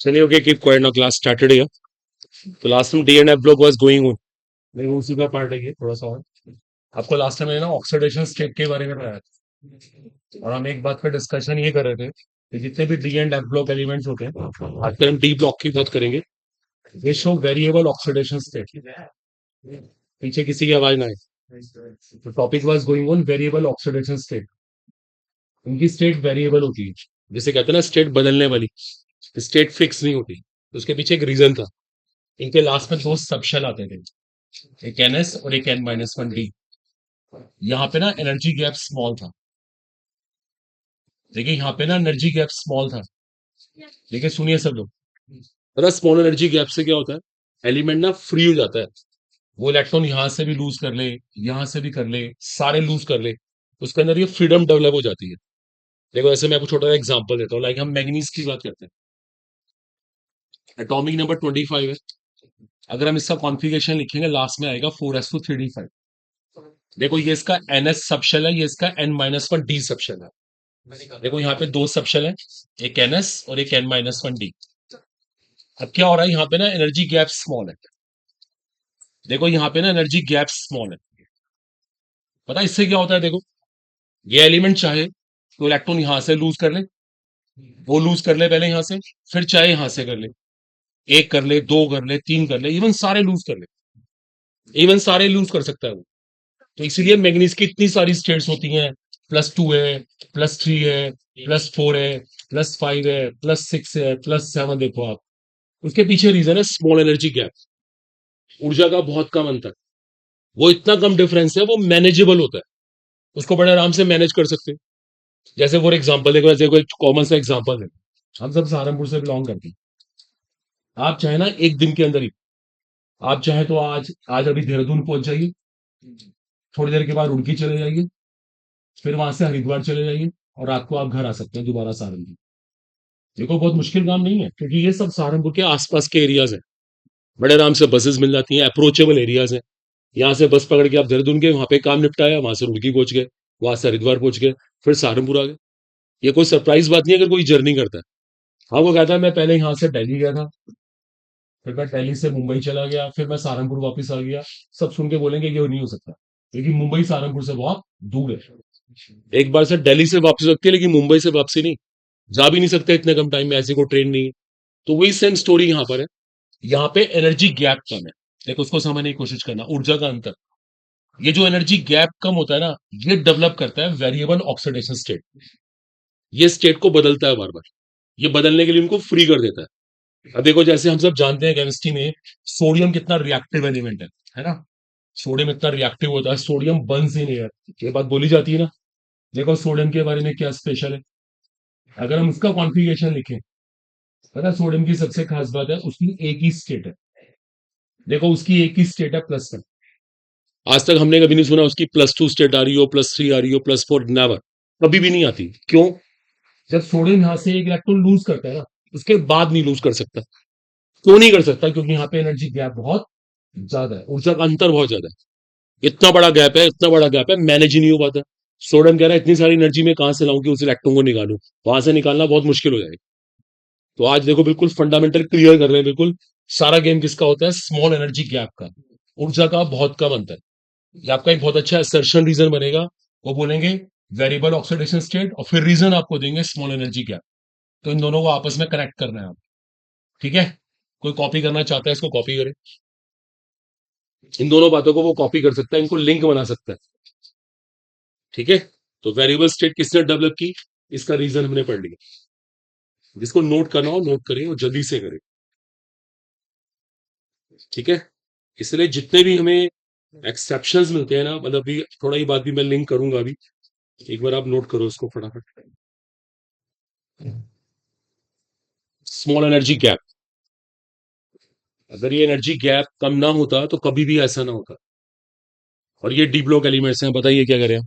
चलिए okay keep quiet now class started here. तो last time D and F block was going on, लेकिन उसी का part है ये थोड़ा सा और। आपको लास्ट टाइम मैंने ना ऑक्सीडेशन स्टेट के बारे में बताया था और हम एक बात पे डिस्कशन ये कर रहे थे कि जितने भी D and F block elements होते हैं, आज हम डी ब्लॉक की बात करेंगे। ये शो वेरिएबल ऑक्सीडेशन स्टेट। पीछे किसी की आवाज ना आए। तो topic was going on variable oxidation state. उनकी स्टेट वेरिएबल होती है, जिसे कहते हैं ना स्टेट बदलने वाली। स्टेट फिक्स नहीं होती। तो उसके पीछे एक रीजन था। इनके लास्ट में दो सबशेल आते थे, एक एनएस और एक n-1 डी। यहाँ पे ना एनर्जी गैप स्मॉल था। देखिए यहाँ पे ना एनर्जी गैप स्मॉल था। देखिए सुनिए सब लोग, पता स्मॉल एनर्जी गैप से क्या होता है? एलिमेंट ना फ्री हो जाता है। वो इलेक्ट्रॉन यहां से भी लूज कर ले, यहां से भी कर ले, सारे लूज कर ले, उसके अंदर ये फ्रीडम डेवलप हो जाती है। देखो ऐसे मैं आपको छोटा सा एग्जांपल देता हूँ। लाइक हम मैग्नीज की बात करते हैं, एटॉमिक नंबर 25 है। अगर हम इसका कॉन्फ़िगरेशन लिखेंगे, लास्ट में आएगा 4s2 3d5। देखो ये इसका ns सबशेल है, ये इसका n-1d सबशेल है। देखो यहाँ पे दो सबशेल है, एक ns और एक n-1d। अब क्या हो रहा है यहाँ पे ना एनर्जी गैप स्मॉल है। देखो यहाँ पे ना एनर्जी गैप स्मॉल है। पता है इससे क्या होता है? देखो ये एलिमेंट चाहे तो इलेक्ट्रॉन यहां से लूज कर ले, वो लूज कर ले पहले यहां से, फिर चाहे यहां से कर ले, एक कर ले, दो कर ले, तीन कर ले, इवन सारे लूज कर ले, इवन सारे लूज कर सकता है वो। तो इसीलिए मैग्नीज की इतनी सारी स्टेट्स होती हैं। +2 है, +3 है, +4 है, +5 है, +6 है, +7। देखो आप, उसके पीछे रीजन है स्मॉल एनर्जी गैप। ऊर्जा का बहुत कम अंतर। वो इतना कम डिफरेंस है, वो मैनेजेबल होता है। उसको बड़े आराम से मैनेज कर सकते हैं। जैसे फॉर एग्जाम्पल देखो, ऐसे कोई कॉमन सा एग्जाम्पल है। हम सब सहारनपुर से बिलोंग करते हैं। आप चाहे ना एक दिन के अंदर ही, आप चाहे तो आज आज अभी देहरादून पहुंच जाइए, थोड़ी देर के बाद रुड़की चले जाइए, फिर वहां से हरिद्वार चले जाइए और रात को आप घर आ सकते हैं दोबारा सहारनपुर। देखो बहुत मुश्किल काम नहीं है, क्योंकि ये सब सहारनपुर के आसपास के एरियाज हैं। बड़े आराम से बसेस मिल जाती हैं, अप्रोचेबल एरियाज हैं। यहाँ से बस पकड़ के आप देहरादून के वहां पे काम निपटाया, वहां से रुड़की पहुंच गए, वहां से हरिद्वार पहुंच गए, फिर सहारनपुर आ गए। ये कोई सरप्राइज बात नहीं है अगर कोई जर्नी करता है। हाँ वो कहता है मैं पहले यहाँ से दिल्ली गया था, फिर मैं दिल्ली से मुंबई चला गया, फिर मैं सहारनपुर वापस आ गया। सब सुन के बोलेंगे ये नहीं हो सकता, क्योंकि मुंबई सहारनपुर से बहुत दूर है। एक बार से दिल्ली से वापस सकती है, लेकिन मुंबई से वापसी नहीं। जा भी नहीं सकते इतने कम टाइम में, ऐसी कोई ट्रेन नहीं है। तो वही सेम स्टोरी यहाँ पर है। यहाँ पे एनर्जी गैप कम है। देखो उसको समझने की कोशिश करना, ऊर्जा का अंतर। ये जो एनर्जी गैप कम होता है ना, ये डेवलप करता है वेरिएबल ऑक्सीडेशन स्टेट। ये स्टेट को बदलता है बार बार। ये बदलने के लिए इनको फ्री कर देता है। अब देखो जैसे हम सब जानते हैं केमिस्ट्री में, सोडियम कितना रिएक्टिव एलिमेंट है ना? सोडियम इतना रिएक्टिव होता है, सोडियम बर्न्स ही नहीं है। ये बात बोली जाती है ना। देखो सोडियम के बारे में क्या स्पेशल है, अगर हम उसका कॉन्फ़िगरेशन लिखें, पता है सोडियम की सबसे खास बात है उसकी एक ही स्टेट है। देखो उसकी एक ही स्टेट है +1। आज तक हमने कभी नहीं सुना उसकी +2 स्टेट आ रही हो, +3 आ रही हो, +4 नेवर। कभी भी नहीं आती। क्यों? जब सोडियम यहां से एक इलेक्ट्रॉन लूज करता है ना, उसके बाद नहीं लूज कर सकता। क्यों नहीं कर सकता? क्योंकि यहाँ पे एनर्जी गैप बहुत ज्यादा है, ऊर्जा का अंतर बहुत ज्यादा है। इतना बड़ा गैप है, इतना बड़ा गैप है, मैनेज ही नहीं हो पाता। सोडियम कह रहा है इतनी सारी एनर्जी में कहां से लाऊं कि उस इलेक्ट्रॉन को निकालूं। वहां से निकालना बहुत मुश्किल हो जाएगा। तो आज देखो बिल्कुल फंडामेंटल क्लियर कर रहे हैं बिल्कुल। सारा गेम किसका होता है? स्मॉल एनर्जी गैप का, ऊर्जा का बहुत कम अंतर। ये आपका एक बहुत अच्छा असर्शन रीजन बनेगा। वो बोलेंगे वेरिएबल ऑक्सीडेशन स्टेट, और फिर रीजन आपको देंगे स्मॉल एनर्जी गैप। तो इन दोनों को आपस में कनेक्ट करना है आप। ठीक है? कोई कॉपी करना चाहता है इसको कॉपी करे, इन दोनों बातों को वो कॉपी कर सकता है, इनको लिंक बना सकता है। ठीक है? तो वेरिएबल स्टेट किसने डेवलप की, इसका रीजन हमने पढ़ लिया। जिसको नोट करना हो नोट करें और जल्दी से करें। ठीक है? इसलिए जितने भी हमें एक्सेप्शंस मिलते हैं ना, मतलब अभी थोड़ा ही बात भी मैं लिंक करूंगा अभी, एक बार आप नोट करो इसको फटाफट। स्मॉल एनर्जी गैप, अगर ये एनर्जी गैप कम ना होता तो कभी भी ऐसा ना होता। और ये डी ब्लॉक एलिमेंट्स हैं, बताइए क्या करें?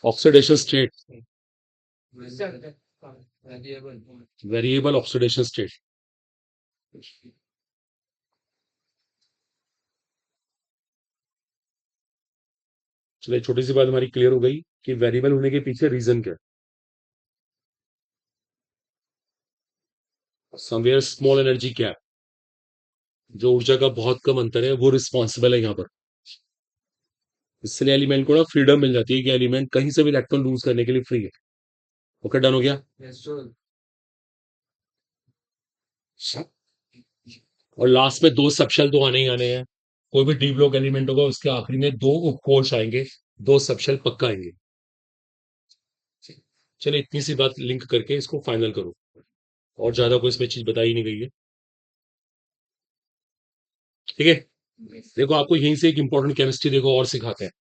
Oxidation state, variable oxidation state. चलिए छोटी सी बात हमारी क्लियर हो गई कि वेरिएबल होने के पीछे रीजन क्या है। समवेयर स्मॉल एनर्जी गैप, जो ऊर्जा का बहुत कम अंतर है, वो रिस्पॉन्सिबल है यहाँ पर। इसलिए एलिमेंट को ना फ्रीडम मिल जाती है कि एलिमेंट कहीं से भी इलेक्ट्रॉन लूज करने के लिए फ्री है। ओके, डन हो गया। और लास्ट में दो सबशेल तो आने ही आने हैं। कोई भी डी ब्लॉक एलिमेंट होगा उसके आखिरी में दो उपकोष आएंगे, दो सबशेल पक्का आएंगे। चलिए इतनी सी बात लिंक करके इसको फाइनल करो, और ज्यादा कोई इसमें चीज बताई नहीं गई है। ठीक है, देखो आपको यहीं से एक इंपॉर्टेंट केमिस्ट्री देखो और सिखाते हैं।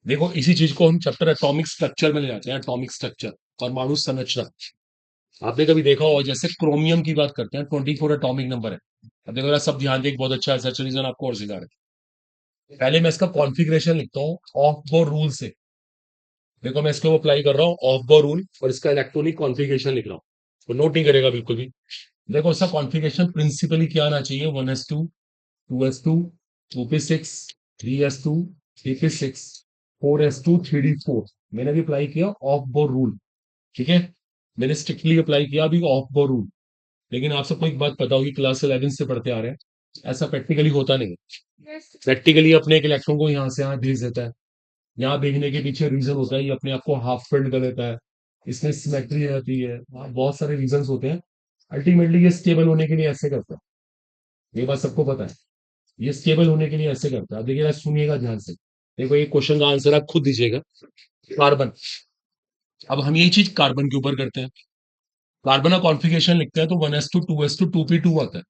देखो इसी चीज को हम चैप्टर एटॉमिक स्ट्रक्चर में ले जाते हैं, एटॉमिक स्ट्रक्चर, परमाणु संरचना। आपने कभी देखा हो, जैसे क्रोमियम की बात करते हैं, 24 एटॉमिक नंबर है। अब देखो जरा सब ध्यान दे, एक बहुत अच्छा रिसर्च रीजन आपको और सिखा रहे हैं। पहले मैं इसका कॉन्फ़िगरेशन लिखता हूँ ऑफ बोर रूल से। देखो मैं इसको अप्लाई कर रहा हूँ ऑफ बोर रूल, और इसका इलेक्ट्रॉनिक कॉन्फ़िगरेशन लिख रहा हूँ, तो नोट नहीं करेगा बिल्कुल भी। देखो इसका कॉन्फ़िगरेशन प्रिंसिपली क्या आना चाहिए, 1s2 2s2 2p6 3s2 3p6 4s2 3d4। मैंने भी अप्लाई किया ऑफ बोर रूल। ठीक है, मैंने स्ट्रिक्टली अप्लाई किया अभी ऑफ बोर रूल। लेकिन आप सबको एक बात पता होगी, क्लास 11 से पढ़ते आ रहे हैं, ऐसा प्रैक्टिकली होता नहीं है। प्रैक्टिकली अपने एक इलेक्ट्रॉन को यहाँ से यहाँ भेज देता है। यहाँ भेजने के पीछे रीजन होता है, ये अपने आप को हाफ फिल्ड कर देता है, इसमें सिमेट्री रहती है, बहुत सारे रीजन होते हैं। अल्टीमेटली ये स्टेबल होने के लिए ऐसे करता है, ये बात सबको पता है। ये स्टेबल होने के लिए ऐसे करता है। अब देखिए सुनिएगा ध्यान से, देखो ये क्वेश्चन का आंसर आप खुद दीजिएगा। कार्बन, अब हम यही चीज कार्बन के ऊपर करते हैं। कार्बन का कॉन्फ़िगरेशन लिखते हैं तो 1s2 2s2 2p2 आता है।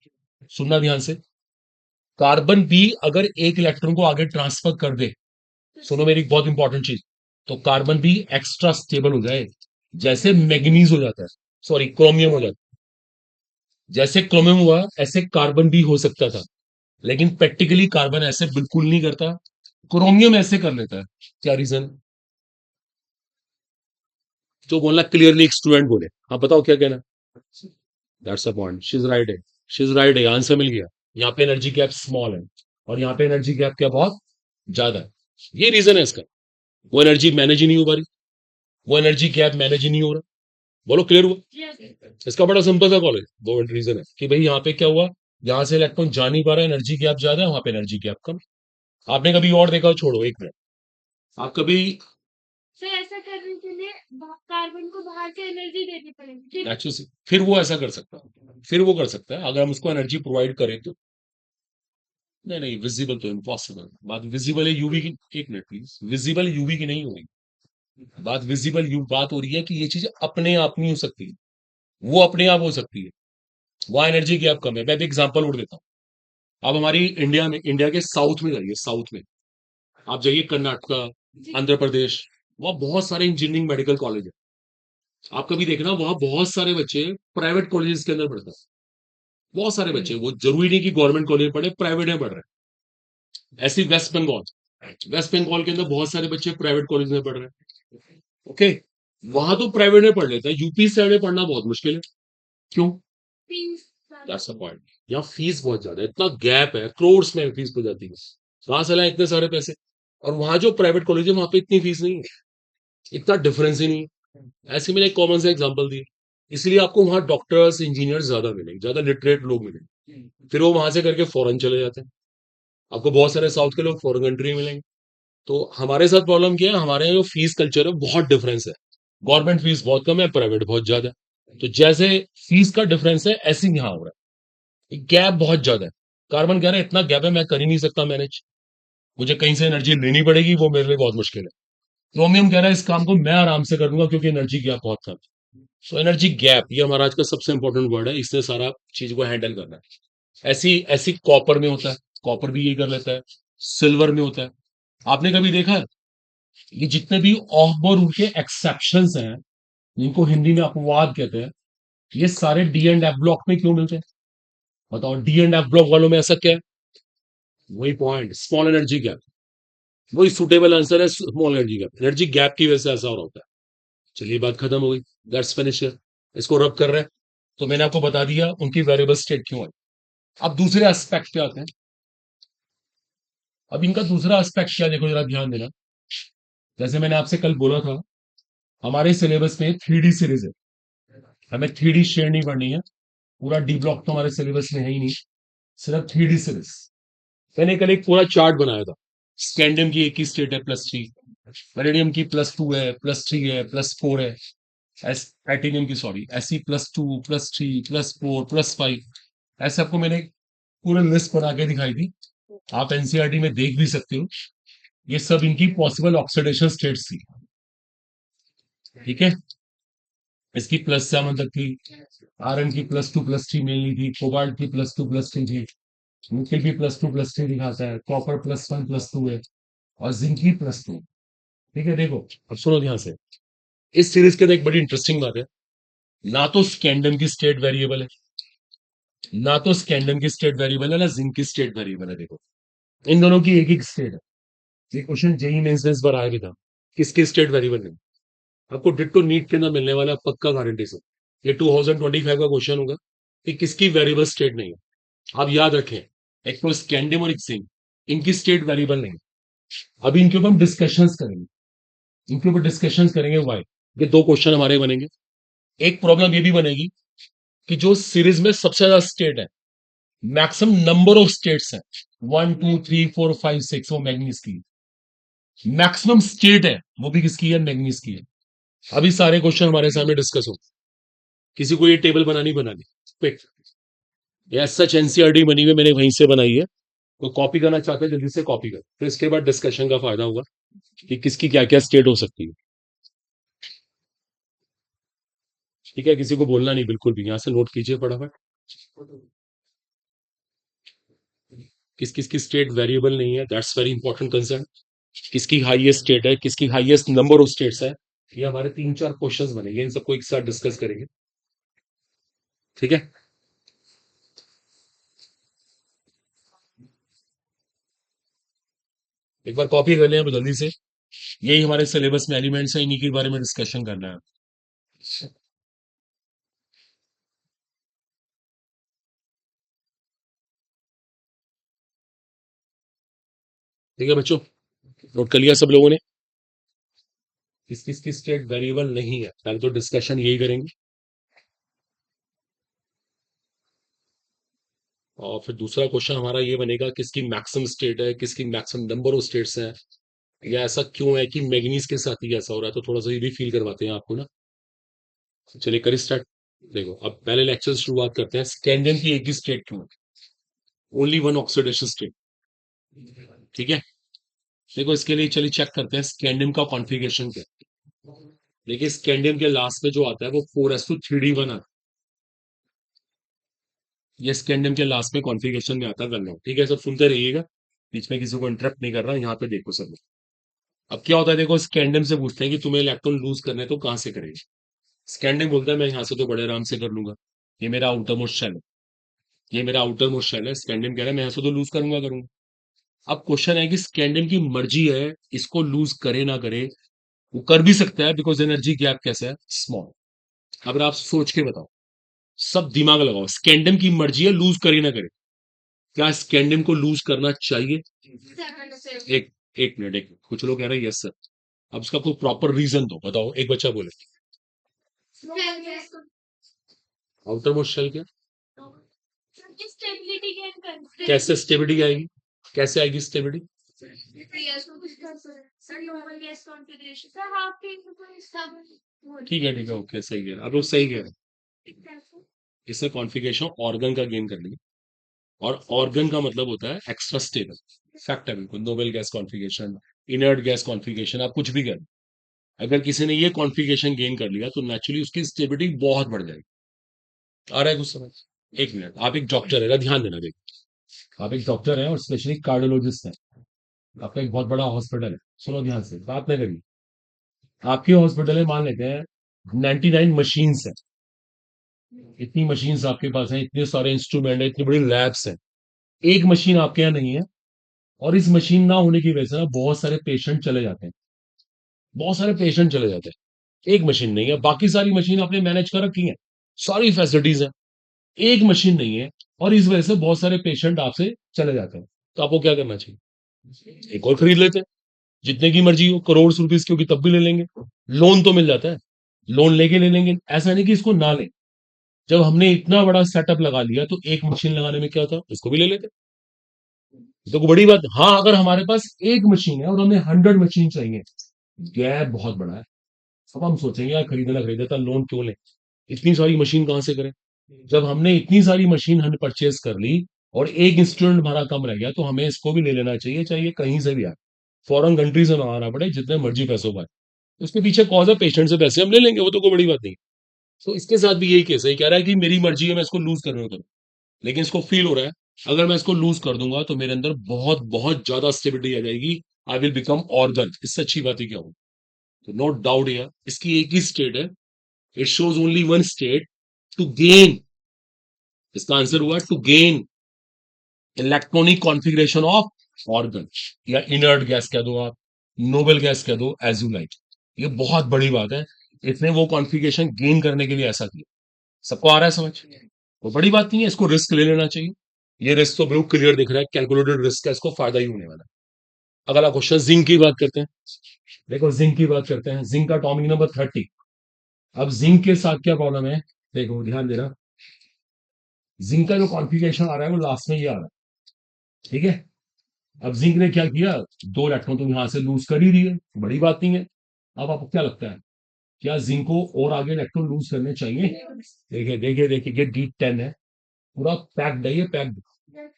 सुनना ध्यान से, कार्बन भी अगर एक इलेक्ट्रॉन को आगे ट्रांसफर कर दे, सुनो मेरी एक बहुत इंपॉर्टेंट चीज, तो कार्बन भी एक्स्ट्रा स्टेबल हो जाए, जैसे मैग्नीज हो जाता है, सॉरी क्रोमियम हो जाता है। जैसे क्रोमियम हुआ ऐसे कार्बन भी हो सकता था, लेकिन प्रैक्टिकली कार्बन ऐसे बिल्कुल नहीं करता, क्रोमियम ऐसे कर लेता है। क्या रीजन, जो बोलना क्लियरली एक स्टूडेंट बोले, हाँ बताओ क्या कहना। That's a point, she is right है, शी इज राइट है, आंसर मिल गया। यहाँ पे एनर्जी गैप स्मॉल है, और यहाँ पे एनर्जी गैप क्या बहुत ज्यादा है। ये रीजन है इसका, वो एनर्जी मैनेज ही नहीं हो पा रही, वो एनर्जी गैप मैनेज ही नहीं हो रहा। बोलो क्लियर हुआ। इसका बड़ा सिंपल सा कॉलेज वो रीजन है कि भाई यहाँ पे क्या हुआ, यहाँ से इलेक्ट्रॉन जा नहीं पा रहा है, एनर्जी गैप ज्यादा है, वहां पे एनर्जी गैप कम। आपने कभी और देखा हो, छोड़ो एक मिनट, आप कभी सर ऐसा करने के लिए कार्बन को बाहर से एनर्जी देनी पड़ेगी, एक्चुअली फिर वो ऐसा कर सकता है, फिर वो कर सकता है अगर हम उसको एनर्जी प्रोवाइड करें तो। नहीं नहीं, विजिबल तो इम्पॉसिबल बात, विजिबल है यूवी की, एक मिनट प्लीज, विजिबल यूवी की नहीं होगी बात, विजिबल यू बात हो रही है कि ये चीज अपने आप नहीं हो सकती, वो अपने आप हो सकती है, वहां एनर्जी गैप कम है। मैं भी एग्जांपल उड़ देता हूँ। अब हमारी इंडिया में, इंडिया के साउथ में जाइए, साउथ में आप जाइए, कर्नाटका, आंध्र प्रदेश, वहाँ बहुत सारे इंजीनियरिंग मेडिकल कॉलेज है। आप कभी देखना वहाँ बहुत सारे बच्चे प्राइवेट कॉलेजेस के अंदर पढ़ते हैं, बहुत सारे बच्चे, वो जरूरी नहीं कि गवर्नमेंट कॉलेज पढ़े, प्राइवेट में पढ़ रहे हैं। ऐसी वेस्ट बंगाल, वेस्ट बंगाल के अंदर बहुत सारे बच्चे प्राइवेट कॉलेज में पढ़ रहे हैं। ओके, वहां तो प्राइवेट में पढ़ लेते हैं, यूपी साइड में पढ़ना बहुत मुश्किल है। क्यों, दैट्स द पॉइंट, यहाँ फीस बहुत ज्यादा है, इतना गैप है, करोड़ में फीस हो जाती है, कहाँ से लाए इतने सारे पैसे। और वहां जो प्राइवेट कॉलेज है वहां पे इतनी फीस नहीं है, इतना डिफरेंस ही नहीं है। ऐसे मैंने एक कॉमन सा एग्जांपल दी, इसलिए आपको वहां डॉक्टर्स इंजीनियर ज्यादा मिलेंगे, ज्यादा लिटरेट लोग मिलेंगे, फिर वो वहां से करके फॉरेन चले जाते हैं। आपको बहुत सारे साउथ के लोग फॉरेन कंट्री में मिलेंगे। तो हमारे साथ प्रॉब्लम क्या है, हमारे यहाँ जो फीस कल्चर है बहुत डिफरेंस है, गवर्नमेंट फीस बहुत कम है, प्राइवेट बहुत ज्यादा है। तो जैसे फीस का डिफरेंस है, ऐसे ही यहाँ हो रहा है, गैप बहुत ज्यादा है। कार्बन कह रहा है इतना गैप है, मैं कर ही नहीं सकता मैनेज, मुझे कहीं से एनर्जी लेनी पड़ेगी, वो मेरे लिए बहुत मुश्किल है। क्रोमियम कह रहा है इस काम को मैं आराम से कर दूंगा क्योंकि एनर्जी गैप बहुत कम है। सो एनर्जी गैप ये हमारा आज का सबसे इंपॉर्टेंट वर्ड है, इसने सारा चीज को हैंडल करना है। ऐसी ऐसी कॉपर में होता है, कॉपर भी यही कर लेता है, सिल्वर में होता है। आपने कभी देखा है, ये जितने भी ऑफ बोर रूल के एक्सेप्शंस हैं, जिनको हिंदी में अपवाद कहते हैं, ये सारे डी एंड एफ ब्लॉक में क्यों मिलते हैं। बताओ डी एंड एफ ब्लॉक वालों में ऐसा क्या है, वही पॉइंट, स्मॉल एनर्जी गैप, वही सुटेबल आंसर है, small energy gap, energy gap की वजह से ऐसा हो रहा होता है। चलिए बात खत्म हो गई, दैट्स फिनिश, इसको रब कर रहे हैं। तो मैंने आपको बता दिया उनकी वेरिएबल स्टेट क्यों है। अब दूसरे एस्पेक्ट पे आते हैं। अब इनका दूसरा एस्पेक्ट क्या, देखो जरा ध्यान देना। जैसे मैंने आपसे कल बोला था, हमारे सिलेबस में 3D सीरीज है, हमें 3D श्रेणी पढ़नी है। पूरा डी ब्लॉक तो हमारे सिलेबस में है ही नहीं, सिर्फ 3D सीरीज। मैंने कल एक पूरा चार्ट बनाया था, स्कैंडियम की एक ही स्टेट है +3, वेरिडियम की +2 है, +3 है, +4 है, एस टाइटेनियम की सॉरी ऐसी +2 +3 +4 +5, ऐसे आपको मैंने पूरे लिस्ट बना के दिखाई थी। आप एनसीईआरटी में देख भी सकते हो, ये सब इनकी पॉसिबल ऑक्सीडेशन स्टेट्स थी। ठीक है, इसकी +7 तक थी, आयरन की +2 +3 मेनली थी, कोबाल्ट की +2 +3 थी, निकेल भी +2 +3 दिखाता है, कॉपर +1 +2 है, और जिंक की +2। ठीक है, देखो अब सुनो ध्यान से, इस सीरीज के अंदर एक बड़ी इंटरेस्टिंग बात है, ना तो स्कैंडियम की स्टेट वेरिएबल है, ना तो स्कैंडियम की स्टेट वेरिएबल है, ना जिंक की स्टेट वेरिएबल है। देखो इन दोनों की एक ही स्टेट है। ये क्वेश्चन जेई मेंस में इस बार आया भी था, किसकी स्टेट वेरिएबल नहीं। आपको डिट्टो नीट के अंदर मिलने वाला है, पक्का गारंटी से। ये 2025 का क्वेश्चन होगा कि किसकी वेरिएबल स्टेट नहीं है। आप याद रखें, एक तो स्कैंडियम और एक जिंक, इनकी स्टेट वेरिएबल नहीं है। अभी इनके ऊपर हम डिस्कशंस करेंगे, इनके ऊपर डिस्कशंस करेंगे वाई। ये दो क्वेश्चन हमारे बनेंगे। एक प्रॉब्लम ये भी बनेगी कि जो सीरीज में सबसे ज्यादा स्टेट है, मैक्सिमम नंबर ऑफ स्टेट्स हैं, 1 2 3 4 5 6, वो मैग्नीज की मैक्सिमम स्टेट है, वो भी किसकी है, मैग्नीज की है। अभी सारे क्वेश्चन हमारे सामने डिस्कस हो, किसी को ये टेबल बनानी क्विक, या सच एनसीईआरटी बनी हुई, मैंने वहीं से बनाई है। तो कॉपी करना चाहते हैं जल्दी से कॉपी कर, फिर इसके बाद डिस्कशन का फायदा होगा कि किसकी क्या क्या स्टेट हो सकती है। ठीक है, किसी को बोलना नहीं बिल्कुल भी, यहां से नोट कीजिए फटाफट, किस किस की स्टेट वेरिएबल नहीं है, दैट्स वेरी इंपॉर्टेंट कंसर्न। किसकी हाईएस्ट स्टेट है, किसकी हाईएस्ट नंबर ऑफ स्टेट्स है, ये हमारे 3 4 क्वेश्चंस बनेंगे, इन सबको एक साथ डिस्कस करेंगे। ठीक है, एक बार कॉपी कर लें जल्दी से, यही हमारे सिलेबस में एलिमेंट्स है, इन्हीं के बारे में डिस्कशन करना है। ठीक है बच्चों, नोट कर लिया सब लोगों ने, किस किस की स्टेट वेरिएबल नहीं है, पहले तो डिस्कशन यही करेंगे, और फिर दूसरा क्वेश्चन हमारा ये बनेगा किसकी मैक्सिमम स्टेट है, किसकी मैक्सिमम नंबर ऑफ स्टेट्स हैं, या ऐसा क्यों है कि मैग्नीज के साथ ही ऐसा हो रहा है, तो थोड़ा सा ये भी फील करवाते हैं आपको ना। चलिए करिए स्टार्ट। देखो अब पहले लेक्चर शुरुआत करते हैं, स्कैंडियम की एक ही स्टेट क्यों है, ओनली वन ऑक्सीडेशन स्टेट। ठीक है, देखो इसके लिए चलिए चेक करते हैं स्कैंडियम का कॉन्फ़िगरेशन क्या है। देखिए स्कैंडियम के लास्ट में जो आता है वो 4s2 3d1 आता है, ये स्कैंडियम के लास्ट में कॉन्फ़िगरेशन में आता है रन। ठीक है, सब सुनते रहिएगा, बीच में किसी को इंटरप्ट नहीं कर रहा, यहाँ पे देखो सब। अब क्या होता है, देखो स्कैंडियम से पूछते हैं कि तुम्हें इलेक्ट्रॉन लूज करने तो कहाँ से करेंगे। स्कैंडियम बोलता है मैं यहाँ से तो बड़े आराम से कर लूंगा, ये मेरा आउटर मोस्ट शेल है, ये मेरा आउटर मोस्ट शेल है। स्कैंडियम कह रहा है मैं यहाँ से तो लूज करूंगा। अब क्वेश्चन है कि स्कैंडियम की मर्जी है, इसको लूज करे ना करे, वो कर भी सकता है, बिकॉज एनर्जी गैप कैसा है, स्मॉल। अब आप सोच के बताओ, सब दिमाग लगाओ, स्कैंडियम की मर्जी है लूज करे ना करे, क्या स्कैंडियम को लूज करना चाहिए? एक एक मिनट, कुछ लोग कह रहे हैं यस सर। अब उसका कोई प्रॉपर रीजन दो, बताओ, एक बच्चा बोले। आउटर मोस्ट शेल क्या, स्टेबिलिटी गेन करते हैं। कैसे स्टेबिलिटी आएगी, कैसे आएगी स्टेबिलिटी? ठीक है ठीक है, ओके सही है, अब लोग सही कह रहे हैं। इससे कॉन्फ़िगरेशन ऑर्गन का गेन कर लिया, और ऑर्गन का मतलब होता है एक्स्ट्रा स्टेबल, फैक्ट है बिल्कुल, noble gas configuration, inert gas configuration, आप कुछ भी कर, अगर किसी ने ये कॉन्फ़िगरेशन गेन कर लिया तो नेचुरली उसकी स्टेबिलिटी बहुत बढ़ जाएगी। आ रहा है कुछ समझ? एक मिनट, आप एक डॉक्टर है, ध्यान देना, देखिए आप एक डॉक्टर है और स्पेशली कार्डियोलॉजिस्ट है, आपका एक बहुत बड़ा हॉस्पिटल है, सुनो ध्यान से, बात नहीं करिए। आपके हॉस्पिटल में मान लेते हैं 99 मशीन्स है, इतनी मशीन्स आपके पास हैं, इतने सारे इंस्ट्रूमेंट है, इतनी बड़ी लैब्स है, एक मशीन आपके यहाँ नहीं है, और इस मशीन ना होने की वजह से ना बहुत सारे पेशेंट चले जाते हैं, बहुत सारे पेशेंट चले जाते हैं। एक मशीन नहीं है, बाकी सारी मशीन आपने मैनेज कर रखी है, सारी फैसिलिटीज है, एक मशीन नहीं है, और इस वजह से बहुत सारे पेशेंट आपसे चले जाते हैं। तो आपको क्या करना चाहिए, एक और खरीद लेते हैं, जितने की मर्जी हो, करोड़ रुपीस की होगी तब भी ले लेंगे, लोन तो मिल जाता है, लोन लेके ले लेंगे, ऐसा नहीं कि इसको ना लें, जब हमने इतना बड़ा सेटअप लगा लिया तो एक मशीन लगाने में क्या था, उसको भी ले लेते। तो कोई बड़ी बात, हाँ अगर हमारे पास एक मशीन है और हमें 100 मशीन चाहिए, गैप बहुत बड़ा है। अब हम सोचेंगे यार खरीदना खरीदेता, लोन क्यों लें, इतनी सारी मशीन कहां से करें। जब हमने इतनी सारी मशीन हमने परचेज कर ली और एक इंस्ट्रूमेंट हमारा कम रह गया, तो हमें इसको भी ले लेना चाहिए, चाहिए कहीं से भी आए, फॉरेन कंट्री से मंगाना पड़े, जितने मर्जी पैसों पाए। उसके पीछे कॉज है, पेशेंट से पैसे हम ले लेंगे, वो तो कोई बड़ी बात नहीं। तो इसके साथ भी यही केस है, ये कह रहा है कि मेरी मर्जी है, मैं इसको लूज करने करूँ, लेकिन इसको फील हो रहा है अगर मैं इसको लूज कर दूंगा तो मेरे अंदर बहुत बहुत ज्यादा स्टेबिलिटी आ जाएगी, आई विल बिकम ऑर्गन। इससे अच्छी बात है क्या हो। तो नो डाउट है, इसकी एक ही स्टेट है, it shows only one state, to gain. इसका आंसर हुआ to gain electronic configuration of argon, या इनर्ट गैस कह दो आप, नोबल गैस कह दो, एज यू लाइक। ये बहुत बड़ी बात है, इसने वो कॉन्फ़िगरेशन गेन करने के लिए ऐसा किया। सबको आ रहा है समझ, वो बड़ी बात नहीं है, इसको रिस्क ले लेना चाहिए। ये रिस्क तो बिल्कुल क्लियर दिख रहा है, कैलकुलेटेड रिस्क है, इसको फायदा ही होने वाला है। अगला क्वेश्चन, जिंक की बात करते हैं। देखो जिंक की बात करते हैं, जिंक का अटॉमिक नंबर 30। अब जिंक के साथ क्या प्रॉब्लम है, देखो ध्यान देना, जिंक का जो कॉन्फ़िगरेशन आ रहा है वो लास्ट में ये आ रहा है, ठीक है। अब जिंक ने क्या किया, दो इलेक्ट्रॉन तो यहां से लूज कर ही दिए, बड़ी बात नहीं है। अब आपको क्या लगता है, क्या जिंक को और आगे इलेक्ट्रॉन लूज करने चाहिए? देखिए देखिए देखिए, ये D10 है, पूरा पैक्ड है, ये पैक्ड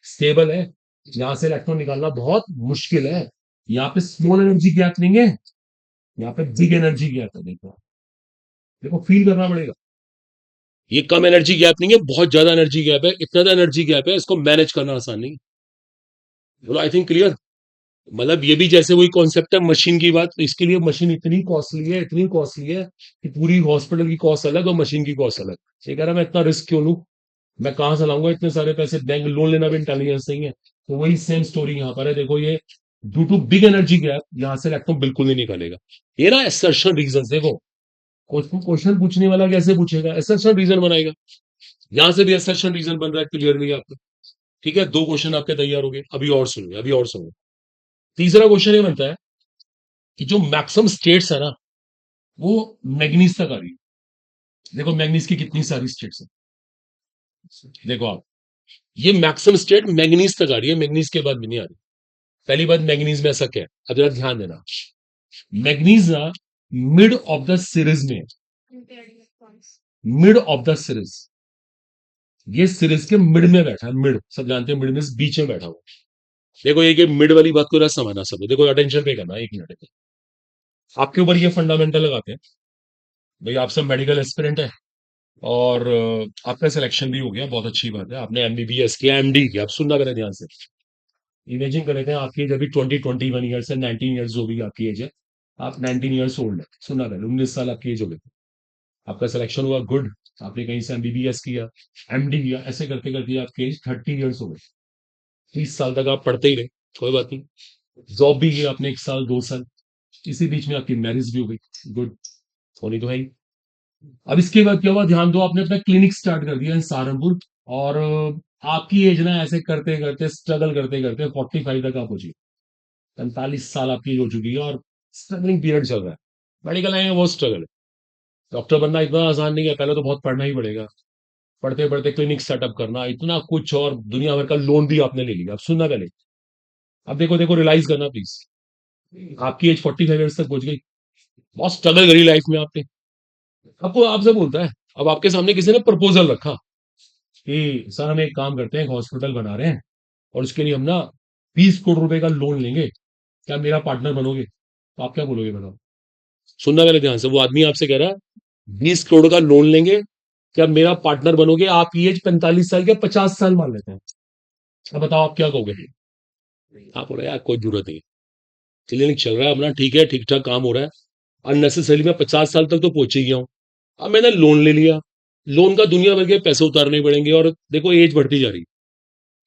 स्टेबल है, यहां से इलेक्ट्रॉन निकालना बहुत मुश्किल है। यहाँ पे स्मॉल एनर्जी गैप नहीं है, यहाँ पे बिग एनर्जी गैप है। देखो देखो, फील करना पड़ेगा, ये कम एनर्जी गैप नहीं है, बहुत ज्यादा एनर्जी गैप है, इतना ज्यादा एनर्जी गैप है, इसको मैनेज करना आसान नहीं है। बोलो आई थिंक क्लियर। मतलब ये भी जैसे वही कॉन्सेप्ट है मशीन की बात, तो इसके लिए मशीन इतनी कॉस्टली है, इतनी कॉस्टली है कि पूरी हॉस्पिटल की कॉस्ट अलग और मशीन की कॉस्ट अलग। ये कह रहा मैं इतना रिस्क क्यों लूं, मैं कहां से लाऊंगा इतने सारे पैसे, बैंक लोन लेना भी इंटेलिजेंस नहीं है। तो वही सेम स्टोरी यहाँ पर है, देखो ये due to big energy gap यहाँ से इलेक्ट्रॉन बिल्कुल नहीं निकलेगा। ये ना एसर्शन रीजन, देखो क्वेश्चन पूछने वाला कैसे पूछेगा, एसर्शन रीजन बनाएगा। यहां से भी एसर्शन रीजन बन रहा है क्लियरली आपका। ठीक है, दो क्वेश्चन आपके तैयार हो गए, अभी और सुनिए, अभी और सुनिए। तीसरा क्वेश्चन ये बनता है कि जो मैक्सिमम स्टेट्स है ना, वो मैग्नीज तक आ रही है। देखो मैग्नीज की कितनी सारी स्टेट्स है, देखो आप, ये मैक्सिमम स्टेट मैग्नीज तक आ रही है, मैग्नीज के बाद भी नहीं आ रही। पहली बात, मैग्नीज में ऐसा क्या है, अब जरा ध्यान देना, मैग्नीज ना मिड ऑफ द सीरीज में, मिड ऑफ द सीरीज, ये सीरीज के मिड में बैठा है, मिड सब जानते हैं, मिड में बीच में बैठा हुआ। देखो ये मिड वाली बात को रस समझना सब, देखो अटेंशन पे करना, एक मिनट आपके ऊपर ये फंडामेंटल लगाते हैं। भाई आप सब मेडिकल एस्पिरेंट है और आपका सिलेक्शन भी हो गया, बहुत अच्छी बात है, आपने MBBS किया, MD किया। आप सुनना पहले ध्यान से, इमेजिन कर लेते हैं आपकी एज अभी 21 ईयर्स है, 19 ईयर्स जो भी आपकी एज है, आप 19 ईयर्स ओल्ड है, सुनना पहले, 19 साल आपकी एज हो गई, आपका सिलेक्शन हुआ, गुड, आपने कहीं से MBBS किया, MD किया, ऐसे करते करते आपकी एज 30 ईयर्स हो गई। 30 साल तक आप पढ़ते ही रहे, कोई बात नहीं, जॉब भी किया आपने 1 साल 2 साल, इसी बीच में आपकी मैरिज भी हो गई, गुड, होनी तो है ही। अब इसके बाद क्या हुआ, ध्यान दो, आपने अपना क्लिनिक स्टार्ट कर दिया इन सहारनपुर, और आपकी एज ना ऐसे करते करते स्ट्रगल करते करते 45 तक आप पहुंची, 45 साल आपकी एज हो चुकी है और स्ट्रगलिंग पीरियड चल रहा है। मेडिकल लाइन में बहुत स्ट्रगल है, डॉक्टर बनना इतना आसान नहीं है, पहले तो बहुत पढ़ना ही पड़ेगा, पढ़ते पढ़ते क्लिनिक सेटअप करना, इतना कुछ, और दुनिया भर का लोन भी आपने ले लिया। अब सुनना पहले, अब देखो देखो, रियलाइज करना प्लीज, आपकी एज 45 ईयर्स तक पहुंच गई, बहुत स्ट्रगल करी लाइफ में आपने, आपको आपसे बोलता है, अब आपके सामने किसी ने प्रपोजल रखा कि सर हम एक काम करते हैं, एक हॉस्पिटल बना रहे हैं और उसके लिए हम ना 20 करोड़ रुपए का लोन लेंगे, क्या मेरा पार्टनर बनोगे? तो आप क्या बोलोगे बताओ, सुनना मेरे ध्यान से, वो आदमी आपसे कह रहा है 20 करोड़ का लोन लेंगे, क्या मेरा पार्टनर बनोगे? आपकी एज 45 साल या 50 साल मान लेते हैं, अब बताओ आप क्या कहोगे? आप बोले यार कोई जरूरत नहीं, क्लिनिक चल रहा है अपना, ठीक है, ठीक ठाक काम हो रहा है, अननेसेसरी मैं 50 साल तक तो पहुंच ही गया हूँ, अब मैंने लोन ले लिया, लोन का दुनिया भर के पैसे उतारने पड़ेंगे, और देखो एज बढ़ती जा रही है,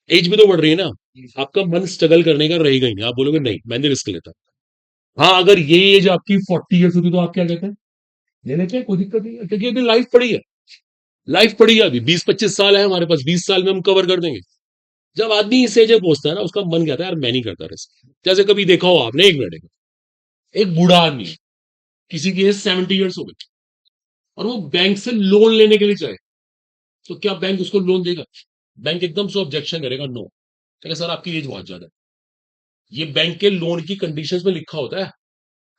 एज भी तो बढ़ रही है ना, आपका मन स्ट्रगल करने का रहेगा ही नहीं, आप बोलोगे नहीं मैं नहीं रिस्क लेता। हाँ अगर ये एज आपकी 40 ईयर्स होती तो आप क्या कहते हैं, ले लेते हैं, कोई दिक्कत नहीं है, क्योंकि अभी लाइफ पड़ी है, लाइफ पड़ी है, अभी 20-25 साल है हमारे पास, 20 साल में हम कवर कर देंगे। जब आदमी इस एज में पहुंचता है ना, उसका मन कहता है यार मैं नहीं करता रिस्क। जैसे कभी देखा हो आपने, एक मिनट, एक बूढ़ा आदमी है, किसी की एज 70 ईयर्स हो गई, और वो बैंक से लोन लेने के लिए जाए, तो क्या बैंक उसको लोन देगा? बैंक एकदम से ऑब्जेक्शन करेगा, नो। कहेगा सर आपकी एज बहुत ज्यादा है। ये बैंक के लोन की कंडीशंस में लिखा होता है।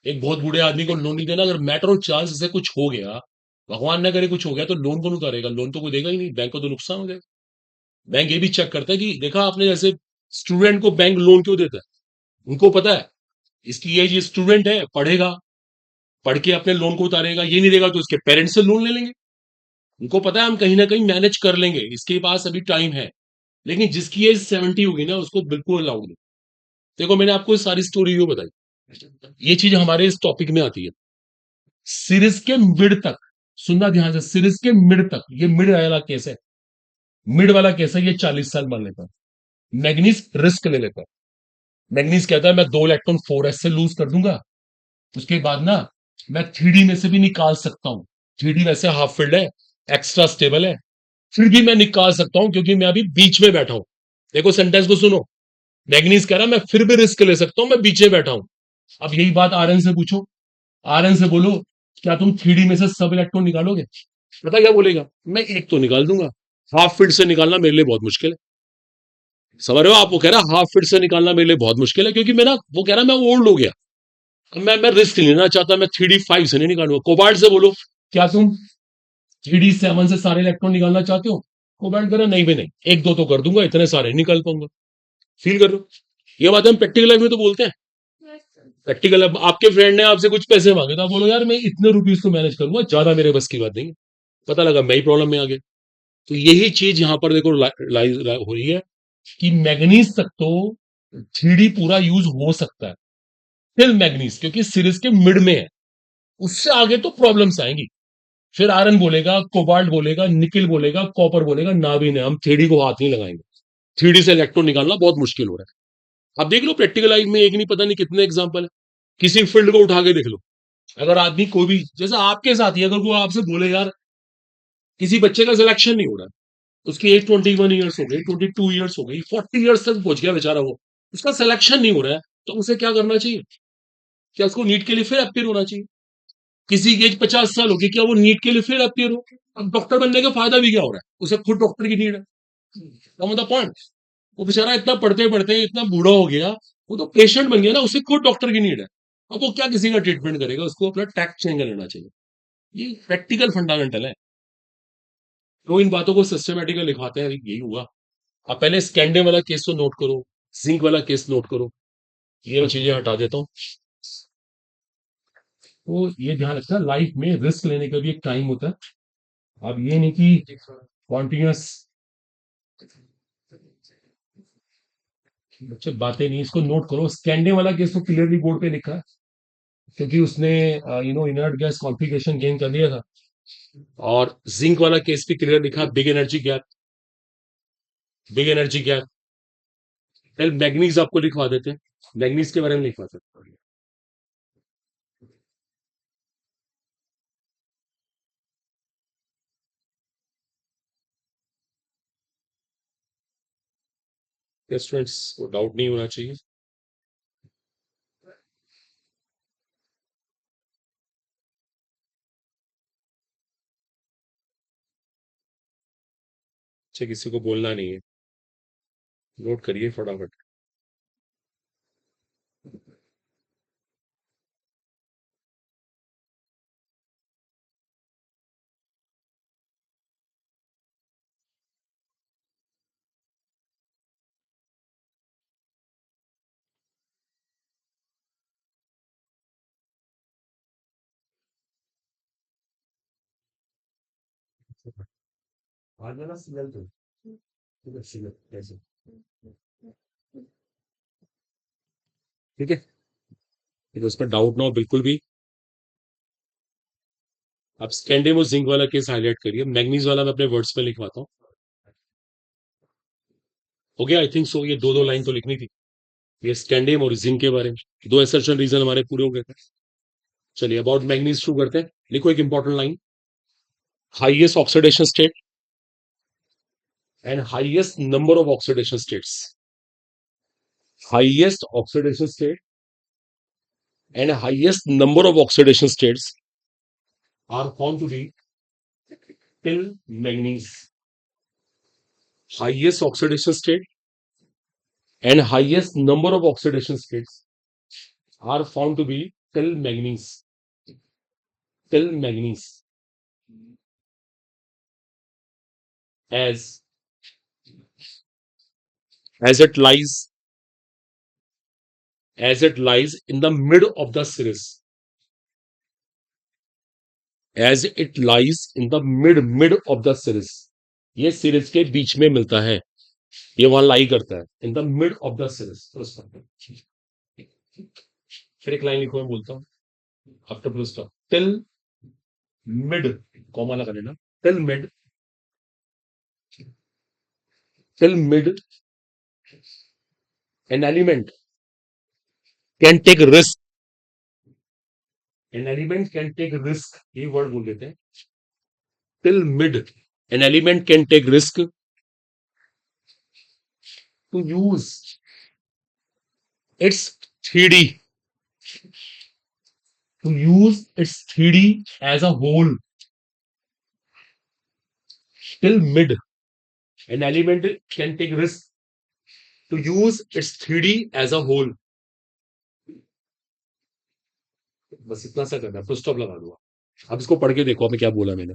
एक बहुत बूढ़े आदमी को लोन नहीं देना, अगर मैटर ऑफ चांस से कुछ हो गया, भगवान न करे कुछ हो गया, तो लोन कौन उतारेगा? लोन तो कोई देगा ही नहीं, बैंक को तो नुकसान हो जाएगा। बैंक ये भी चेक करता है कि देखा आपने, जैसे स्टूडेंट को बैंक लोन क्यों देता है? उनको पता है इसकी एज, ये स्टूडेंट है, पढ़ेगा, पढ़ के अपने लोन को उतारेगा, ये नहीं देगा तो उसके पेरेंट्स से लोन ले लेंगे। उनको पता है हम कहीं ना कहीं मैनेज कर लेंगे, इसके पास अभी टाइम है। लेकिन जिसकी एज 70 होगी ना, उसको बिल्कुल अलाउड नहीं। देखो मैंने आपको सारी स्टोरी क्यों बताई, ये चीज हमारे इस टॉपिक में आती है। सीरीज के मिड तक सुनना ध्यान से, सीरीज के मिड तक, ये मिड वाला केस है, मिड वाला केस है, ये 40 साल मान लेता है। मैग्नीज रिस्क ले लेता है। मैग्नीज कहता है मैं 2 इलेक्ट्रॉन 4s से लूज कर दूंगा, उसके बाद ना मैं 3D में से भी निकाल सकता हूं। 3D वैसे हाफ फील्ड है, एक्स्ट्रा स्टेबल है, फिर भी मैं निकाल सकता हूं क्योंकि मैं अभी बीच में बैठा हूं। देखो सेंटेंस को सुनो, मैग्नीज कह रहा है मैं फिर भी रिस्क ले सकता हूं, मैं बीच में बैठा हूं। अब यही बात आरएन से पूछो, आरएन से बोलो क्या तुम 3D में से सब इलेक्ट्रॉन निकालोगे? पता क्या बोलेगा? मैं एक तो निकाल दूंगा, हाफ फील्ड से निकालना मेरे लिए बहुत मुश्किल है। समझ रहे हो आप? वो कह रहा है हाफ फील्ड से निकालना मेरे लिए बहुत मुश्किल है, क्योंकि मैं ना, वो कह रहा है मैं ओल्ड हो गया, मैं रिस्क नहीं लेना चाहता, मैं 3D 5 से नहीं निकालूंगा। कोबाल्ट से बोलो क्या तुम 3D 7 से सारे इलेक्ट्रॉन निकालना चाहते हो? कोबाल्ट कह रहा नहीं भी नहीं, एक दो तो कर दूंगा, इतने सारे नहीं निकाल पाऊंगा। फील कर लो, ये बात हम प्रैक्टिकल लाइफ में तो बोलते हैं। प्रैक्टिकल, अब आपके फ्रेंड ने आपसे कुछ पैसे मांगे तो आप बोलो यार मैं इतने रुपीज को मैनेज करूंगा, ज्यादा मेरे बस की बात नहीं है। पता लगा मैं ही प्रॉब्लम में आ गया। तो यही चीज यहां पर देखो हो रही है कि मैग्नीज तक तो 3D पूरा यूज हो सकता है, टिल मैग्नीज, क्योंकि सीरीज के मिड में है। उससे आगे तो प्रॉब्लम्स आएंगी। फिर आयरन बोलेगा, कोबाल्ट बोलेगा, निकिल बोलेगा, कॉपर बोलेगा, ना भी नहीं, हम 3D को हाथ नहीं लगाएंगे। 3D से इलेक्ट्रॉन निकालना बहुत मुश्किल हो रहा है। अब देख लो प्रैक्टिकल लाइफ में, एक नहीं पता नहीं कितने एग्जाम्पल है। किसी फील्ड को उठा के देख लो, अगर आदमी कोई भी, जैसा आपके साथ ही, अगर कोई आपसे बोले यार किसी बच्चे का सिलेक्शन नहीं हो रहा है, उसकी एज 21 ईयर्स हो गई, 22 ईयर्स हो गई, 40 ईयर्स तक पहुंच गया बेचारा, वो उसका सिलेक्शन नहीं हो रहा है, तो उसे क्या करना चाहिए? क्या उसको नीट के लिए फिर अपियर होना चाहिए? किसी की एज 50 साल होगी, क्या वो नीट के लिए फिर अपियर हो? अब डॉक्टर बनने का फायदा भी क्या हो रहा है? उसे खुद डॉक्टर की नीड है। द पॉइंट, वो बेचारा इतना पढ़ते पढ़ते इतना बूढ़ा हो गया, वो तो पेशेंट बन गया ना, उसे खुद डॉक्टर की नीड है। अब वो क्या किसी का ट्रीटमेंट करेगा? उसको अपना टैक्ट चेंज कर लेना चाहिए। ये प्रैक्टिकल फंडामेंटल है। तो इन बातों को सिस्टमेटिकली लिखवाते हैं, यही हुआ। आप पहले स्कैंडियम वाला केस तो नोट करो, जिंक वाला केस नोट करो, ये मैं चीजें हटा देता हूँ। तो ये ध्यान रखना, लाइफ में रिस्क लेने का भी एक टाइम होता है। अब ये नहीं कि कॉन्टिन्यूस बच्चे बातें नहीं, इसको नोट करो। स्कैंडियम वाला केस तो क्लियरली बोर्ड पे लिखा है, क्योंकि उसने इनर्ट गैस कॉन्फिगरेशन गेन कर लिया था। और जिंक वाला केस भी क्लियर लिखा, big energy gap, big energy gap. फिर मैग्नीज आपको लिखवा देते हैं, मैग्नीज के बारे में लिखवा सकते हैं। स्टूडेंट्स को डाउट नहीं होना चाहिए। अच्छा, किसी को बोलना नहीं है, नोट करिए फटाफट। आज ना सिग्नल तो ठीक है, सिग्नल कैसे, ठीक है, तो उस पर डाउट ना हो बिल्कुल भी। आप स्कैंडियम और जिंक वाला केस हाईलाइट करिए, मैग्नीज वाला मैं अपने वर्ड्स में लिखवाता हूँ। हो गया आई थिंक सो, ये दो दो लाइन तो लिखनी थी, ये स्कैंडियम और जिंक के बारे में। दो एसर्शन रीजन हमारे पूरे हो गए थे। चलिए अबाउट मैग्नीज शुरू करते हैं। लिखो एक important line, highest oxidation state and highest number of oxidation states, highest oxidation state and highest number of oxidation states are found to be till manganese. highest oxidation state and highest number of oxidation states are found to be till manganese. Till manganese as as it lies as it lies in the mid of the series. As it lies in the mid of the series. ये series के बीच में मिलता है, ये वहां लाई करता है in the mid of the series. फिर एक लाइन लिखो, मैं बोलता हूँ after full stop till mid, comma लगा देना, till mid an element can take risk, an element can take risk, ये वर्ड बोल देते हैं, till mid an element can take risk to use its 3D as a whole. Till mid an element can take risk to use its 3D as a whole. बस इतना सा करना, full stop लगा दूंगा। अब इसको पढ़ के देखो मैं क्या बोला मैंने।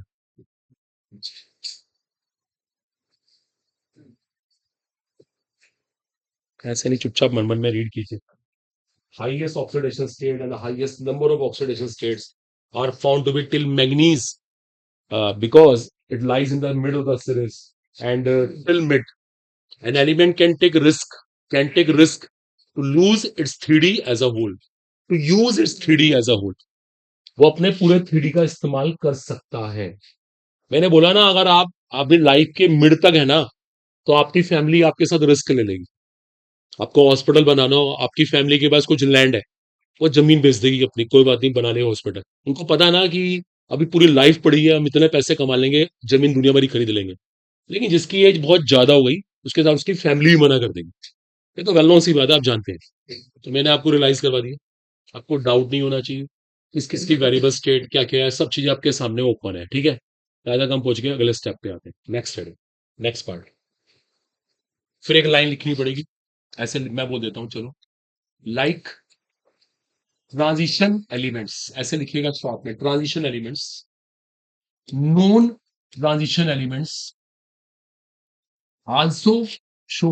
ऐसे नहीं, चुपचाप मन मन में रीड कीजिए। highest oxidation state and the highest number of oxidation states are found to be till manganese, because it lies in the middle of the series and till mid an element can take risk to lose its 3D as a whole, to use its 3D as a whole, वो अपने पूरे 3D का इस्तेमाल कर सकता है। मैंने बोला ना, अगर आप अपनी लाइफ के मिड तक है ना, तो आपकी फैमिली आपके साथ रिस्क ले लेगी। आपको हॉस्पिटल बनाना हो, आपकी फैमिली के पास कुछ लैंड है, वो जमीन बेच देगी अपनी, कोई बात नहीं, बना लेगा हॉस्पिटल। उनको पता है ना कि अभी पूरी लाइफ पड़ी है, हम इतने पैसे कमा लेंगे, जमीन दुनिया भरी खरीद लेंगे। लेकिन जिसकी एज बहुत ज्यादा हो गई, उसके साथ उसकी फैमिली भी मना कर देगी। ये तो वेल नोन सी बात है, आप जानते हैं। तो मैंने आपको रियलाइज करवा दिया, आपको डाउट नहीं होना चाहिए किस किसकी वेरिएबल स्टेट क्या क्या है, सब चीजें आपके सामने ओपन है, ठीक है। ज्यादा कम पहुंच गए, अगले स्टेप पे आते हैं, नेक्स्ट स्टेप, नेक्स्ट पार्ट। फिर एक लाइन लिखनी पड़ेगी, ऐसे मैं बोल देता हूँ, चलो। लाइक ट्रांजिशन एलिमेंट्स, ऐसे लिखिएगा शॉर्ट में, transition elements, non transition elements also show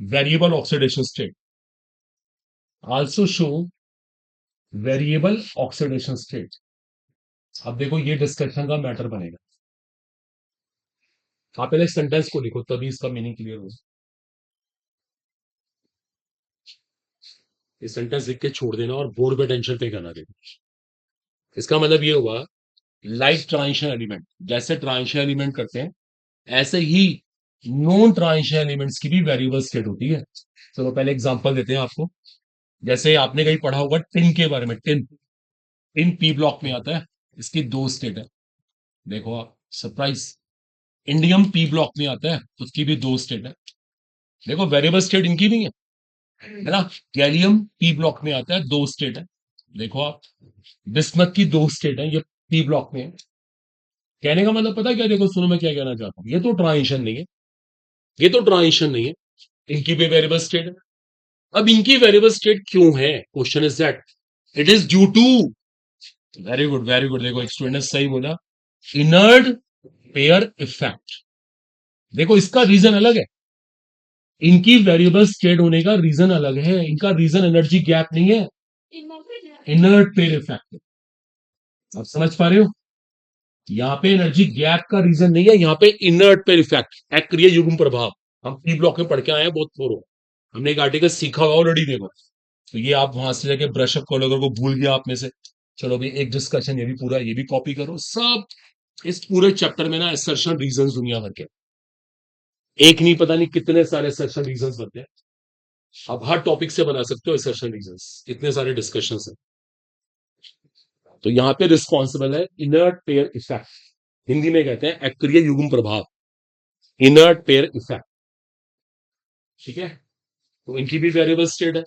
variable oxidation state, also show variable oxidation state. अब देखो, ये डिस्कशन का मैटर बनेगा। आप पहले सेंटेंस को लिखो, तभी इसका मीनिंग क्लियर हो। ये सेंटेंस लिख के छोड़ देना और बोर्ड पे टेंशन पे करना देना। इसका मतलब ये हुआ, लाइक ट्रांजिशन एलिमेंट, जैसे ट्रांजिशन एलिमेंट करते हैं, ऐसे ही नॉन ट्रांजिशन एलिमेंट्स की भी वेरिएबल स्टेट होती है। चलो पहले एग्जांपल देते हैं आपको। जैसे आपने कहीं पढ़ा होगा टिन के बारे में, टिन पी ब्लॉक में आता है, इसकी दो स्टेट है। देखो आप, सरप्राइज, इंडियम पी ब्लॉक में आता है, उसकी भी दो स्टेट है। देखो वेरिएबल स्टेट इनकी भी है ना। गैलियम पी ब्लॉक में आता है, दो स्टेट है। देखो आप, बिस्मथ की दो स्टेट है, ये पी ब्लॉक में है। कहने का मतलब पता है क्या, देखो सुनो मैं क्या कहना चाहता हूं, ये तो ट्रांजिशन नहीं है, ये तो ट्रांजिशन नहीं है, इनकी भी वेरिएबल स्टेट है। अब इनकी वेरिएबल स्टेट क्यों है, question is that, it is due to, very good very good, देखो एक स्टूडेंट ने सही बोला, इनर्ट पेयर इफेक्ट। देखो इसका रीजन अलग है, इनकी वेरिएबल स्टेट होने का रीजन अलग है, इनका रीजन एनर्जी गैप नहीं है, इनर्ट पेयर इफेक्ट। आप समझ पा रहे हो, यहाँ पे एनर्जी गैप का रीजन नहीं है, यहाँ पे इनर्ट पेयर इफेक्ट, अक्रिय युग्म प्रभाव। हम पी ब्लॉक में पढ़ के आए हैं बहुत पूर्व, हमने एक आर्टिकल सीखा हुआ ऑलरेडी, देखो। तो ये आप वहां से जाके ब्रश अप करो, अगर को भूल गया आप में से, चलो भाई एक डिस्कशन ये भी पूरा, ये भी कॉपी करो सब। इस पूरे चैप्टर में ना असर्शन रीजंस दुनिया भर के, एक नहीं पता नहीं कितने सारे असर्शन रीजंस बनते हैं। आप हर टॉपिक से बना सकते हो असर्शन रीजंस, इतने सारे डिस्कशन है। तो यहाँ पे रिस्पॉन्सिबल है इनर्ट पेयर इफेक्ट, हिंदी में कहते हैं अक्रिय युग्म प्रभाव, इनर्ट पेयर इफेक्ट, ठीक है। तो इनकी भी वेरिएबल स्टेट है,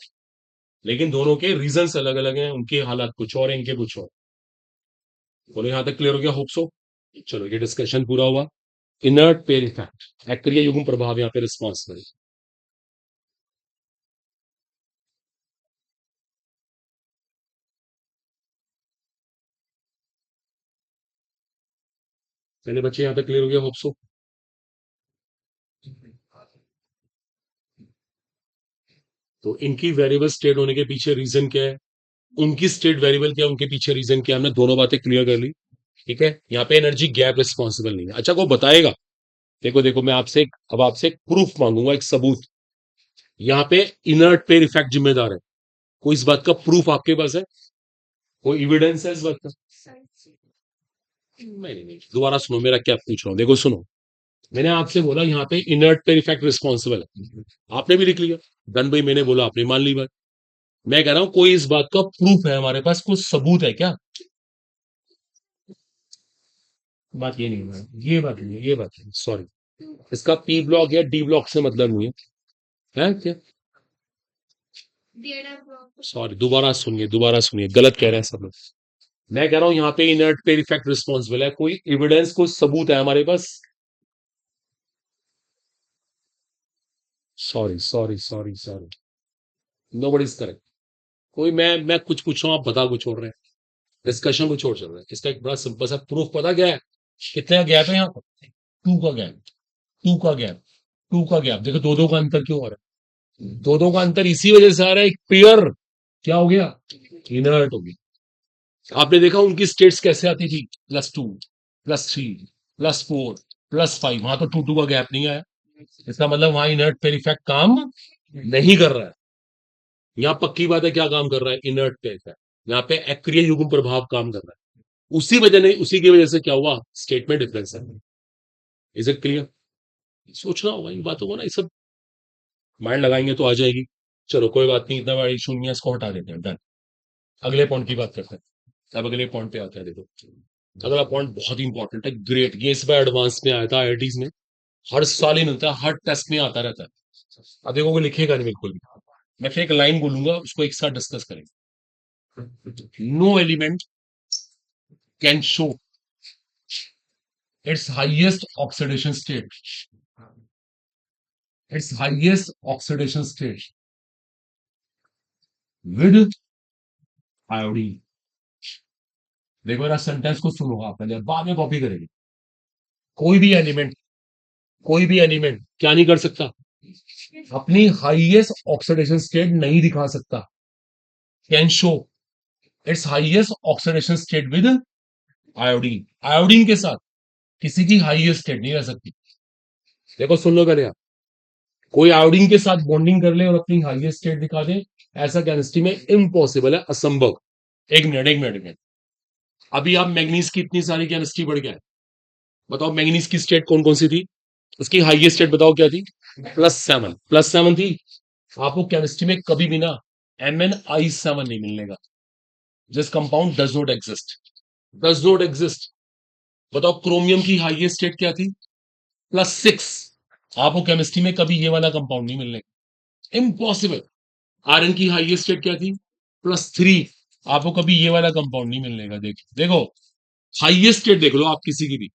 लेकिन दोनों के रीजंस अलग अलग हैं, उनके हालात कुछ और है, इनके कुछ और। बोलो यहाँ तक क्लियर हो गया, होप सो। चलो ये डिस्कशन पूरा हुआ। इनर्ट पेयर इफेक्ट, अक्रिय युग्म प्रभाव यहाँ पे रिस्पॉन्सिबल। पहले बच्चे यहाँ पे क्लियर हो गया होप सो। तो इनकी वेरिएबल स्टेट होने के पीछे रीजन क्या है, उनकी स्टेट वेरिएबल क्या है, उनके पीछे रीजन क्या है, हमने दोनों बातें क्लियर कर ली। ठीक है, यहाँ पे एनर्जी गैप रिस्पॉन्सिबल नहीं है। अच्छा को बताएगा, देखो देखो मैं आपसे अब आपसे एक प्रूफ मांगूंगा, एक सबूत। यहाँ पे इनर्ट पेयर इफेक्ट जिम्मेदार है, कोई इस बात का प्रूफ आपके पास है, कोई एविडेंस है इस बात का? नहीं, दोबारा सुनो मेरा क्या पूछ रहा हूं, देखो सुनो। मैंने आपसे बोला यहाँ पे इनर्ट पेयर इफेक्ट रिस्पॉन्सिबल है, आपने भी लिख लिया। डन भाई, मैंने बोला आपने मान ली बात। मैं कह रहा हूं कोई इस बात का प्रूफ है हमारे पास, कोई सबूत है क्या? बात ये नहीं है, ये बात नहीं है, ये बात नहीं, सॉरी। इसका पी ब्लॉक या डी ब्लॉक से मतलब नहीं है क्या? सॉरी, दोबारा सुनिए, गलत कह रहे हैं सब लोग। मैं कह रहा हूं यहाँ पे इनर्ट पेयर इफेक्ट रिस्पॉन्सिबल है, कोई एविडेंस, कोई सबूत है हमारे पास? Sorry, nobody is correct. कोई मैं कुछ पूछ रहा हूं, आप बता कुछ छोड़ रहे हैं, डिस्कशन को छोड़ चल रहे हैं। इसका एक बड़ा सिंपल सा प्रूफ पता क्या है? कितने का गैप है यहाँ पर? टू का गैप, टू का गैप, टू का गैप। देखो दो दो का अंतर क्यों आ रहा है? दो दो का अंतर इसी वजह से आ रहा है, एक पेयर क्या हो गया, इनर्ट हो गया। आपने देखा उनकी स्टेट्स कैसे आती थी, +2, +3, +4, +5, वहां तो टू टू का गैप नहीं आया। इसका मतलब वहां इनर्ट पेयर इफेक्ट काम नहीं कर रहा है। यहाँ पक्की बात है, क्या काम कर रहा है? Inert pair effect. यहाँ पे अक्रिय युग्म प्रभाव काम कर रहा है। उसी वजह नहीं, उसी की वजह से क्या हुआ, स्टेटमेंट डिफरेंस है। Is it clear? सोचना होगा इन बातों को ना, ये सब माइंड लगाएंगे तो आ जाएगी। चलो कोई बात नहीं, इतना बड़ा इशू नहीं है, इसको हटा देते हैं, डन। अगले पॉइंट की बात करते हैं। अब अगले पॉइंट पे आते हैं, देखो अगला पॉइंट बहुत इंपॉर्टेंट है, ग्रेट। ये इस बार एडवांस में आया था आईआईटीज में, हर साल ही मिलता है, हर टेस्ट में आता रहता है। अब देखो वो लिखेगा नहीं बिल्कुल भी, मैं फिर एक लाइन बोलूंगा, उसको एक साथ डिस्कस करेंगे। No element can show its highest oxidation state, its highest oxidation state with iodine। देखो मेरा सेंटेंस को सुनो आप पहले, बाद में कॉपी करेंगे। कोई भी एलिमेंट, कोई भी एलिमेंट क्या नहीं कर सकता, अपनी हाईएस्ट ऑक्सीडेशन स्टेट नहीं दिखा सकता। Can show it's highest oxidation state with iodine. Iodine के साथ किसी की हाईएस्ट स्टेट नहीं रह सकती। देखो सुन लो पहले आप, कोई आयोडीन के साथ बॉन्डिंग कर ले और अपनी हाईएस्ट स्टेट दिखा दे, ऐसा केमिस्ट्री में इम्पॉसिबल है, असंभव। एक मिनट, अभी आप मैग्नीज की इतनी सारी केमिस्ट्री बढ़ गया है, बताओ मैग्नीज की स्टेट कौन कौन सी थी, उसकी हाईएस्ट स्टेट बताओ क्या थी? +7 थी। आपको केमिस्ट्री में कभी भी ना MnI7 नहीं मिलेगा, this compound does not exist, does not exist. बताओ क्रोमियम की हाईएस्ट स्टेट क्या थी? +6। आपको केमिस्ट्री में कभी ये वाला कंपाउंड नहीं मिलने, इम्पॉसिबल। आयरन की हाईएस्ट स्टेट क्या थी? +3। आपको कभी ये वाला कंपाउंड नहीं मिलने का। देखो हाईएस्ट स्टेट देख लो आप किसी की भी,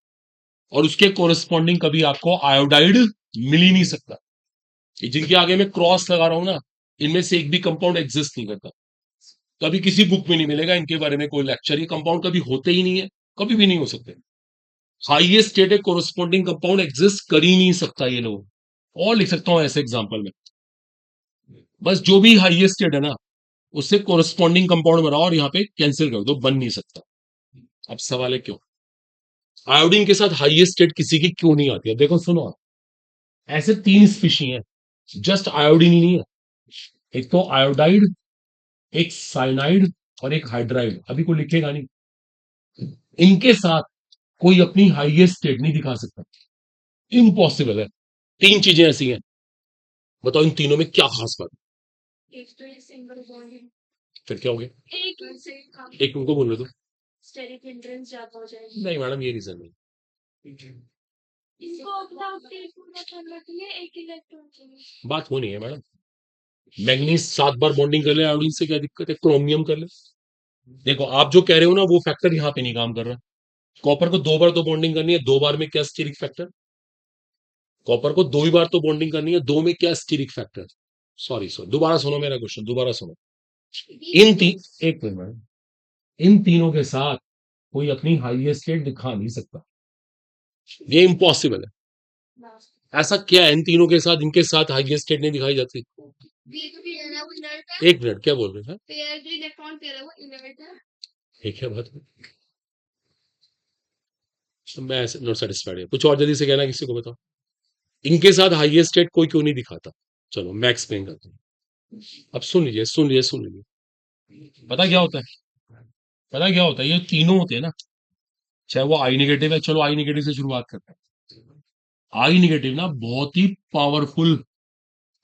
और उसके कोरस्पॉन्डिंग कभी आपको आयोडाइड मिल ही नहीं सकता। ये जिनके आगे मैं क्रॉस लगा रहा हूं ना, इनमें से एक भी कंपाउंड एग्जिस्ट नहीं करता, कभी किसी बुक में नहीं मिलेगा इनके बारे में कोई लेक्चर। ये कंपाउंड कभी होते ही नहीं है, कभी भी नहीं हो सकते। Highest state corresponding compound exist कर ही नहीं सकता ये लोग। और लिख सकता हूं ऐसे एग्जाम्पल में, बस जो भी हाईएस्ट स्टेट है ना, उससे कोरस्पॉन्डिंग कंपाउंड बनाओ और यहाँ पे कैंसिल कर दो, बन नहीं सकता। अब सवाल है क्यों आयोडीन के साथ हाईएस्ट स्टेट किसी की क्यों नहीं आती है? देखो सुनो आप, ऐसे 3 स्पीशी हैं, जस्ट आयोडीन ही नहीं है। एक तो आयोडाइड, एक साइनाइड और एक हाइड्राइड। अभी कोई लिखेगा नहीं, इनके साथ कोई अपनी हाईएस्ट स्टेट नहीं दिखा सकता, इम्पॉसिबल है। 3 चीजें ऐसी हैं, बताओ इन तीनों में क्या खास बात है? एक तो ये सिंगल बॉन्ड है, फिर क्या हो गया? एक ही से काम एक उनको बोल रहे तो स्टेरिक हिंड्रेंस ज्यादा हो जाएगी। नहीं मैडम, ये रीजन नहीं, इसको अपना अपडेट पूरा करने के लिए एक इलेक्ट्रॉन चाहिए। बात वो नहीं है मैडम। मैग्नीज 7 बार बॉन्डिंग कर ले आयोडीन से, क्या दिक्कत है? क्रोमियम कर ले। देखो आप जो कह रहे हो ना, वो फैक्टर यहाँ पे नहीं काम कर रहा। कॉपर को 2 बार तो बॉन्डिंग करनी है, 2 बार में क्या स्टीरिक फैक्टर? कॉपर को 2 ही बार तो बॉन्डिंग करनी है, 2 में क्या स्टीरिक फैक्टर? सॉरी सॉरी, दोबारा सुनो मेरा क्वेश्चन, दोबारा सुनो। इन तीन एक मिनट, इन तीनों के साथ कोई अपनी हाईएस्ट स्टेट दिखा नहीं सकता, ये इम्पॉसिबल है। ऐसा क्या है इन तीनों के साथ, इनके साथ हाईएस्ट स्टेट नहीं दिखाई जाती? एक मिनट, क्या बोल रहे थे? एक है बात, मैं नॉट सेटिस्फाइड है, कुछ और जल्दी से कहना, किसी को बताओ। इनके साथ हाईएस्ट स्टेट कोई क्यों नहीं दिखाता? चलो मैं एक्सप्लेन करता हूँ। अब सुन लीजिए, सुन लीजिए, सुन लीजिए। पता क्या होता है? पता क्या होता है, ये तीनों होते हैं ना, चाहे वो आई नेगेटिव है, चलो आई नेगेटिव से शुरुआत करते हैं। आई नेगेटिव ना पावरफुल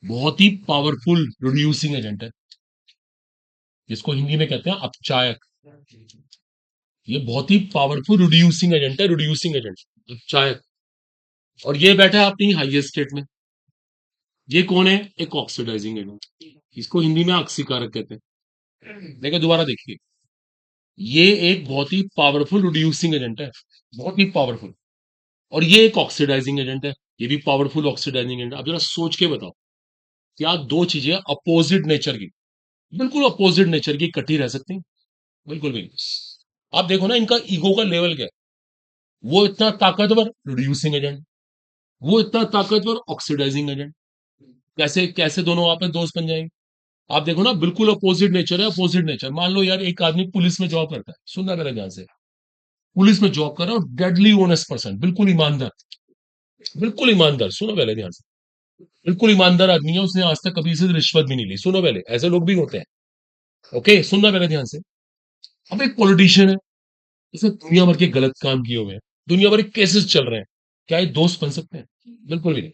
बहुत ही पावरफुल रिड्यूसिंग एजेंट है, जिसको हिंदी में कहते हैं अपचायक। ये बहुत ही पावरफुल रिड्यूसिंग एजेंट है, रिड्यूसिंग एजेंट, अपचायक। और ये बैठा है अपनी हाईएस्ट स्टेट में। ये कौन है? एक ऑक्सीडाइजिंग एजेंट, इसको हिंदी में ऑक्सीकारक कहते हैं। देखिए दोबारा देखिए, ये एक बहुत ही पावरफुल रिड्यूसिंग एजेंट है, बहुत ही पावरफुल। और ये एक ऑक्सीडाइजिंग एजेंट है, ये भी पावरफुल ऑक्सीडाइजिंग एजेंट। अब जरा सोच के बताओ, क्या दो चीजें अपोजिट नेचर की, बिल्कुल अपोजिट नेचर की इकट्ठी रह सकती हैं? बिल्कुल भी नहीं। आप देखो ना, इनका ईगो का लेवल क्या है। वो इतना ताकतवर रिड्यूसिंग एजेंट, वो इतना ताकतवर ऑक्सीडाइजिंग एजेंट, कैसे कैसे दोनों आप में दोस्त बन जाएंगे? आप देखो ना, बिल्कुल अपोजिट नेचर है, अपोजिट नेचर। मान लो यार, एक आदमी पुलिस में जॉब करता है, सुनना मेरा ध्यान से, पुलिस में जॉब कर रहा है, और डेडली ऑनेस्ट पर्सन, बिल्कुल ईमानदार, बिल्कुल ईमानदार, सुनो पहले ध्यान से, बिल्कुल ईमानदार आदमी है, उसने आज तक कभी से रिश्वत भी नहीं ली। सुनो पहले, ऐसे लोग भी होते हैं। ओके, सुनना पहले ध्यान से। अब एक पॉलिटिशियन है, उसने दुनिया भर के गलत काम किए हुए हैं, दुनिया भर के केसेस चल रहे हैं, क्या ये दोस्त बन सकते हैं? बिल्कुल भी नहीं।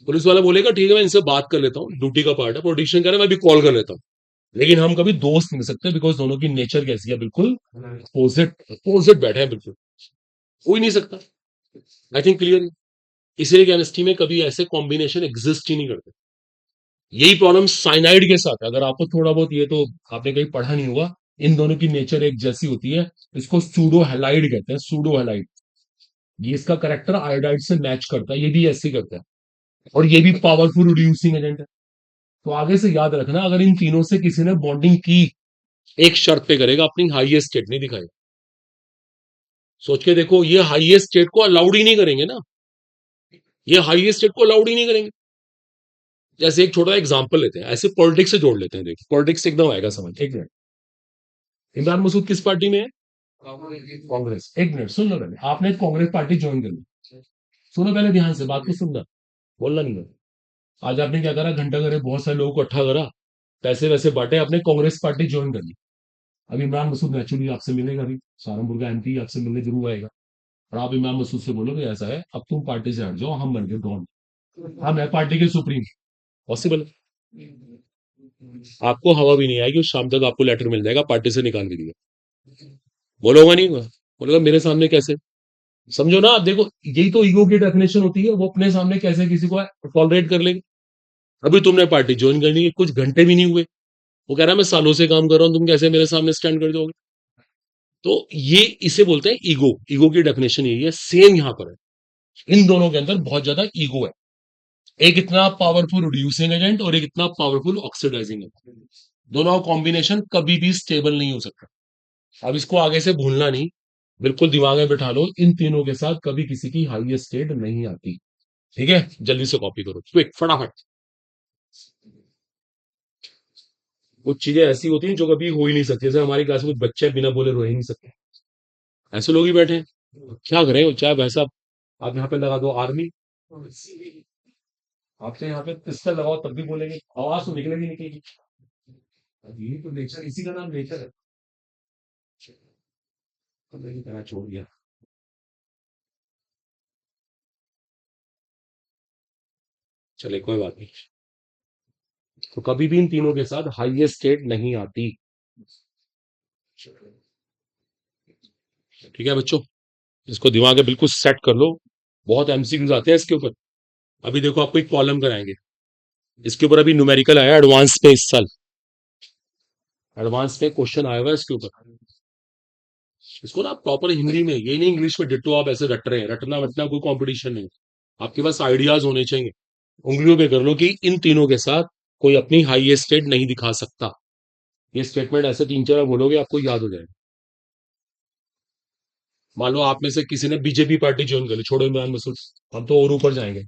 पुलिस वाला बोलेगा ठीक है, मैं इनसे बात कर लेता हूँ, ड्यूटी का पार्ट है। पॉलिटिशियन कह रहा है मैं भी कॉल कर लेता हूँ। लेकिन हम कभी दोस्त नहीं बन सकते, बिकॉज दोनों की नेचर कैसी है, बिल्कुल अपोजिट, अपोजिट बैठे हैं बिल्कुल, हो ही नहीं सकता। I think clear. इसीलिए केमिस्ट्री में कभी ऐसे कॉम्बिनेशन एग्जिस्ट ही नहीं करते। यही प्रॉब्लम साइनाइड के साथ है। अगर आपको थोड़ा बहुत, ये तो आपने कहीं पढ़ा नहीं होगा, इन दोनों की नेचर एक जैसी होती है। इसको सूडो हेलाइड कहते हैं, सूडो हेलाइड। ये इसका करेक्टर आयोडाइड से मैच करता है, ये भी ऐसे ही करता है। और ये भी पावरफुल रिड्यूसिंग एजेंट है। तो आगे से याद रखना, अगर इन तीनों से किसी ने बॉन्डिंग की, एक शर्त पे करेगा, अपनी हाईएस्ट स्टेट नहीं दिखाएगा। सोच के देखो, ये हाईएस्ट स्टेट को अलाउड ही नहीं करेंगे ना, ये हाईएस्ट स्टेट को अलाउड ही नहीं करेंगे। जैसे एक छोटा एग्जांपल लेते हैं, ऐसे पॉलिटिक्स से जोड़ लेते हैं, देखिए पॉलिटिक्स एकदम आएगा समझ। एक मिनट, इमरान मसूद किस पार्टी में है? कांग्रेस। एक मिनट सुन लो, पहले आपने कांग्रेस पार्टी ज्वाइन कर ली, सुनो पहले ध्यान से, बात को सुनना, बोलना नहीं है। आज आपने क्या करा, घंटा करे, बहुत सारे लोगों को इकट्ठा करा, पैसे वैसे बांटे, आपने कांग्रेस पार्टी ज्वाइन कर ली। अब इमरान मसूद नेचुरली आपसे मिलेगा भी, सहारनपुर का एमपी आपसे मिलने जरूर आएगा। और आप इमरान मसूद से बोलोगे ऐसा है, अब तुम पार्टी से हट जाओ, हम बन गए डॉन, हम है पार्टी के सुप्रीम। पॉसिबल है? आपको हवा भी नहीं आएगी, उस शाम तक आपको लेटर मिल जाएगा, पार्टी से निकाल भी दिया। बोलोगा नहीं? बोलेगा मेरे सामने कैसे? समझो ना आप, देखो यही तो ईगो की डेफिनेशन होती है। वो अपने सामने कैसे किसी को टॉलरेट कर लेंगे? अभी तुमने पार्टी ज्वाइन करनी है, कुछ घंटे भी नहीं हुए, वो कह रहा है मैं सालों से काम कर रहा हूं, तुम कैसे मेरे सामने स्टैंड कर दोगे? तो ये इसे बोलते हैं ईगो। ईगो की डेफिनेशन यही है, सेम यहां पर है। इन दोनों के अंदर बहुत ज्यादा ईगो है, एक इतना पावरफुल रिड्यूसिंग एजेंट और एक इतना पावरफुल ऑक्सीडाइजिंग एजेंट। दोनों का कॉम्बिनेशन कभी भी स्टेबल नहीं हो सकता। अब इसको आगे से भूलना नहीं, बिल्कुल दिमाग में बिठा लो, इन तीनों के साथ कभी किसी की हाईएस्ट स्टेट नहीं आती। ठीक है, जल्दी से कॉपी करो, क्विक, फटाफट। कुछ चीजें ऐसी होती हैं जो कभी हो ही नहीं सकती, जैसे हमारी क्लास में कुछ बच्चे बिना बोले रो ही नहीं सकते, ऐसे लोग ही बैठे हैं। क्या करें, चाहे वैसा आप यहाँ पे लगा दो आर्मी, आपसे यहाँ पे पिस्टल लगाओ तब भी बोलेंगे, आवाज तो निकलेगी निकलेगी। अब यही तो नेचर, इसी का नाम नेचर है। तो नहीं कहना छोड़ दिया, चले कोई बात नहीं। तो कभी भी इन तीनों के साथ हाईएस्ट स्टेट नहीं आती। ठीक है बच्चों, इसको दिमाग में बिल्कुल सेट कर लो, बहुत एमसीक्यूज आते हैं इसके ऊपर। अभी देखो आपको एक कॉलम कराएंगे, इसके ऊपर अभी न्यूमेरिकल आया एडवांस में, इस साल एडवांस में क्वेश्चन आया हुआ है इसके ऊपर। इसको ना प्रॉपर हिंदी में, ये नहीं इंग्लिश में डिट्टो आप ऐसे रट रहे हैं, रटना वटना कोई कंपटीशन नहीं। आपके पास आइडियाज होने चाहिए। उंगलियों पे कर लो कि इन तीनों के साथ कोई अपनी हाईएस्ट स्टेट नहीं दिखा सकता। ये स्टेटमेंट ऐसे 3-4 बार बोलोगे, आपको याद हो जाएगा। मान लो आप में से किसी ने बीजेपी पार्टी ज्वाइन कर ली, छोड़ो इमरान मसूद, हम तो और ऊपर जाएंगे।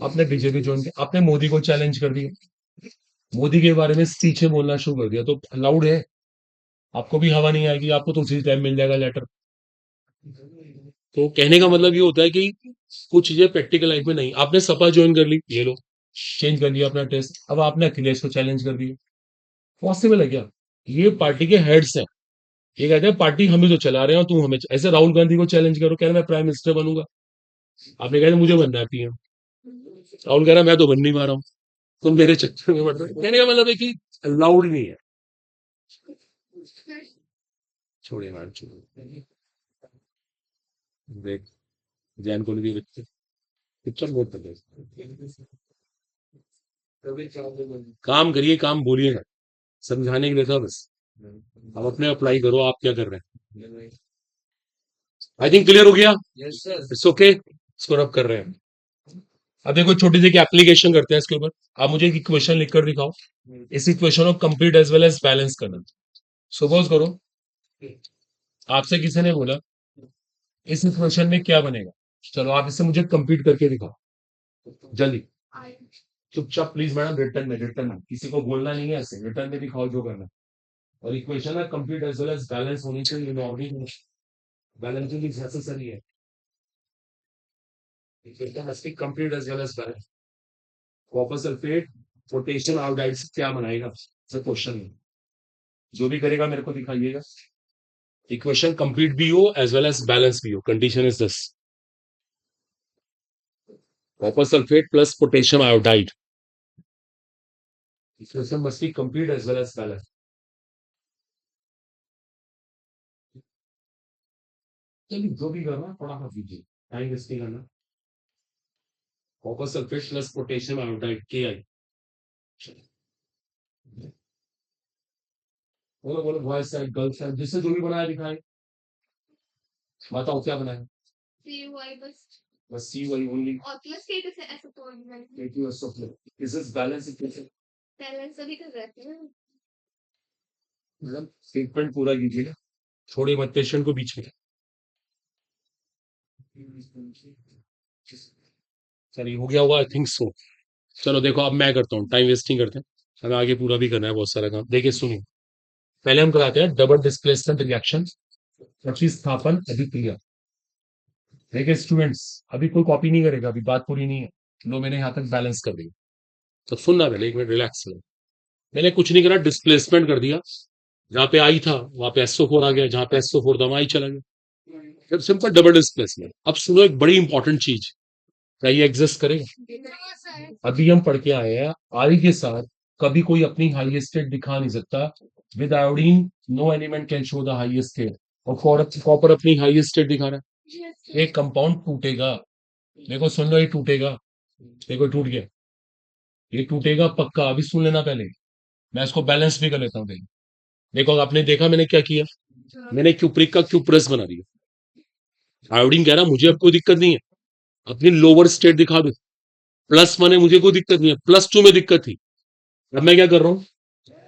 आपने बीजेपी ज्वाइन किया, आपने मोदी को चैलेंज कर दिया, मोदी के बारे में स्पीचें बोलना शुरू कर दिया, तो अलाउड है। आपको भी हवा नहीं आएगी, आपको तो उसी टाइम मिल जाएगा लेटर। तो कहने का मतलब ये होता है कि कुछ चीजें प्रैक्टिकल लाइफ में नहीं। आपने सपा ज्वाइन कर ली, ये लो चेंज कर लिया अपना टेस्ट, अब आपने अखिलेश को चैलेंज कर दिया। पॉसिबल है क्या? ये पार्टी के हेड्स हैं, ये कहते हैं पार्टी हम ही तो चला रहे हैं और तुम हमें, ऐसे राहुल गांधी को चैलेंज करो, कह रहे मैं प्राइम मिनिस्टर बनूंगा, आपने कहा मुझे बनना है पीएम, राहुल कह रहा मैं तो बन नहीं पा रहा हूँ, तुम मेरे चक्कर में बढ़ रहे हो। कहने का मतलब है कि अलाउड नहीं है। छोड़िए मैडम, छोड़िए। देख, जैन को भी बच्चे पिक्चर बहुत पसंद है। काम करिए, काम बोलिएगा, समझाने के लिए था बस। अब अपने अप्लाई करो, आप क्या कर रहे हैं? आई थिंक क्लियर हो गया। इट्स ओके, इसको रब कर रहे हैं। अब देखो छोटी सी एप्लीकेशन करते हैं इसके ऊपर। आप मुझे एक इक्वेशन लिखकर दिखाओ, इस इक्वेशन को complete as well as balance करना। सपोज करो आपसे किसी ने बोला इस इक्वेशन में क्या बनेगा, चलो आप इसे मुझे कंप्लीट करके दिखाओ जल्दी। चुपचाप प्लीज मैडम, रिटर्न में, रिटर्न में किसी को बोलना नहीं है, ऐसे रिटर्न में दिखाओ जो करना है। और इक्वेशन है complete as well as balance होनी चाहिए, नॉर्मली बैलेंसिंग इज नेसेसरी है। Equation must be complete as well as balance. Copper sulphate potassium iodide से क्या बनाएगा, क्वेश्चन जो भी करेगा मेरे को दिखाइएगा। इक्वेशन कंप्लीट भी हो एज वेल एज बैलेंस भी हो, condition is this, copper sulphate plus potassium iodide, equation must be complete as well as balance. चलिए जो भी करना थोड़ा सा कीजिए, टाइम वेस्ट नहीं करना। Copper sulphate plus potassium iodide के आई, बोलो बोलो, बॉयज साइड गर्ल्स साइड, जिससे जो भी बनाया दिखाए, बताओ क्या बनाया। CY बस बस सी वही ओनली, और प्लस के कैसे ऐसे तो नहीं thank you so much. This is balance equation. Balance सभी कर रहते हैं। मतलब स्टेटमेंट पूरा कीजिएगा, छोड़िए मत पेशेंट को बीच में। चलिए हो गया होगा आई थिंक सो। चलो देखो अब मैं करता हूँ, टाइम वेस्ट नहीं करते, हमें आगे पूरा भी करना है बहुत सारा काम। देखिए सुनिए, पहले हम कराते हैं डबल डिस्प्लेसमेंट रिएक्शन, प्रतिस्थापन अभिक्रिया। देखिए स्टूडेंट्स, अभी कोई कॉपी नहीं करेगा, अभी बात पूरी नहीं है। लो मैंने यहाँ तक बैलेंस कर दिया, तो सुनना पहले, एक मिनट रिलैक्स करो। मैंने कुछ नहीं करा, डिस्प्लेसमेंट कर दिया, जहां पे आई था वहां पे SO4 आ गया, जहां पे SO4 था वहां आई चला गया, सिंपल डबल डिस्प्लेसमेंट। अब सुनो एक बड़ी इंपॉर्टेंट चीज, क्या ये एग्जिस्ट करेगा? अभी हम पढ़ के आए हैं, आई के साथ कभी कोई अपनी हाईएस्ट स्टेट दिखा नहीं सकता। With iodine no element can show the highest state, और कॉपर अपनी हाईएस्ट स्टेट दिखा रहा है। एक कंपाउंड टूटेगा, देखो सुन लो, ये टूटेगा, देखो टूट गया, ये टूटेगा पक्का। अभी सुन लेना पहले, मैं इसको बैलेंस भी कर लेता हूँ। देखो आपने देखा मैंने क्या किया, मैंने क्यूप्रिक का क्यूप्रस बना दिया। आयोडीन कह रहा मुझे अब कोई दिक्कत नहीं है, अपनी लोअर स्टेट दिखा दो, प्लस माने मुझे कोई दिक्कत नहीं है, +2 में दिक्कत थी। अब मैं क्या कर रहा हूँ,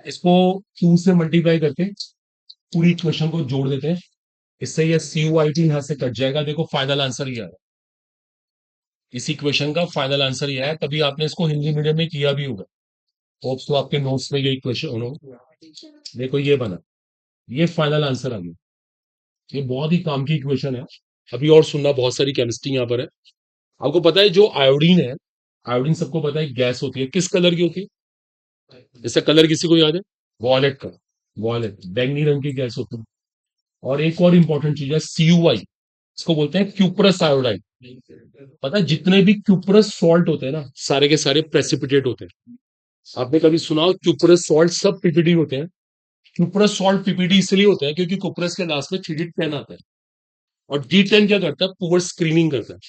इसको 2 से मल्टीप्लाई करके पूरी इक्वेशन को जोड़ देते हैं, इससे ये CuIT यहां से कट जाएगा। देखो फाइनल आंसर ये आया, इस इक्वेशन का फाइनल आंसर ये आया। तभी आपने इसको हिंदी मीडियम में किया भी होगा, होप्स तो आपके नोट्स में ये इक्वेशन हो। देखो ये बना, ये फाइनल आंसर आ गया। ये बहुत ही काम की इक्वेशन है। अभी और सुनना, बहुत सारी केमिस्ट्री यहाँ पर है। आपको पता है जो आयोडीन है, आयोडीन सबको पता है गैस होती है, किस कलर की होती है? इसका कलर किसी को याद है? वॉयलेट का, वॉयलेट बैंगनी रंग की गैस होती है। और एक और इंपॉर्टेंट चीज है CuI, इसको बोलते हैं क्यूप्रस आयोडाइड। पता है जितने भी क्यूप्रस सॉल्ट होते हैं ना, सारे के सारे प्रेसिपिटेट होते हैं। आपने कभी सुना हो क्यूप्रस सॉल्ट सब पीपीटी होते हैं? क्यूप्रस सॉल्ट पीपीटी इसलिए होते हैं क्योंकि क्यूप्रस के लास्ट में 3D10 आता है, और D10 क्या करता है, पुअर स्क्रीनिंग करता है,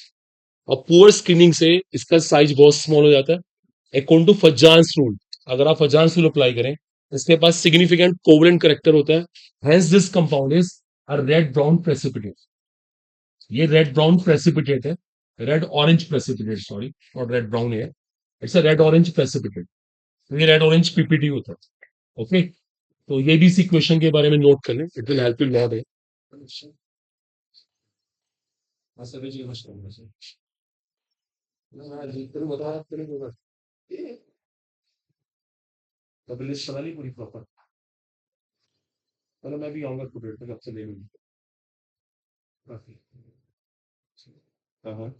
और पुअर स्क्रीनिंग से इसका साइज बहुत स्मॉल हो जाता है। अकॉर्डिंग टू फजांस रूल, अगर आप फजांस रूल अप्लाई करें, इसके पास सिग्निफिकेंट कोवलेंट करेक्टर होता है, hence this compound is red brown precipitate, ये रेड ब्राउन प्रेसिपिटेट है, red orange precipitate, sorry not red brown है, it's a red orange precipitate. तो ये रेड ऑरेंज पीपीटी होता है। ओके, तो ये भी इसी क्वेश्चन के बारे में नोट कर लें, it will help you lot है। तब लिस्ट बना ली पूरी प्रॉपर, मतलब मैं भी आऊंगा कुछ देर तक, आपसे ले लूंगी। काफी। हाँ हाँ,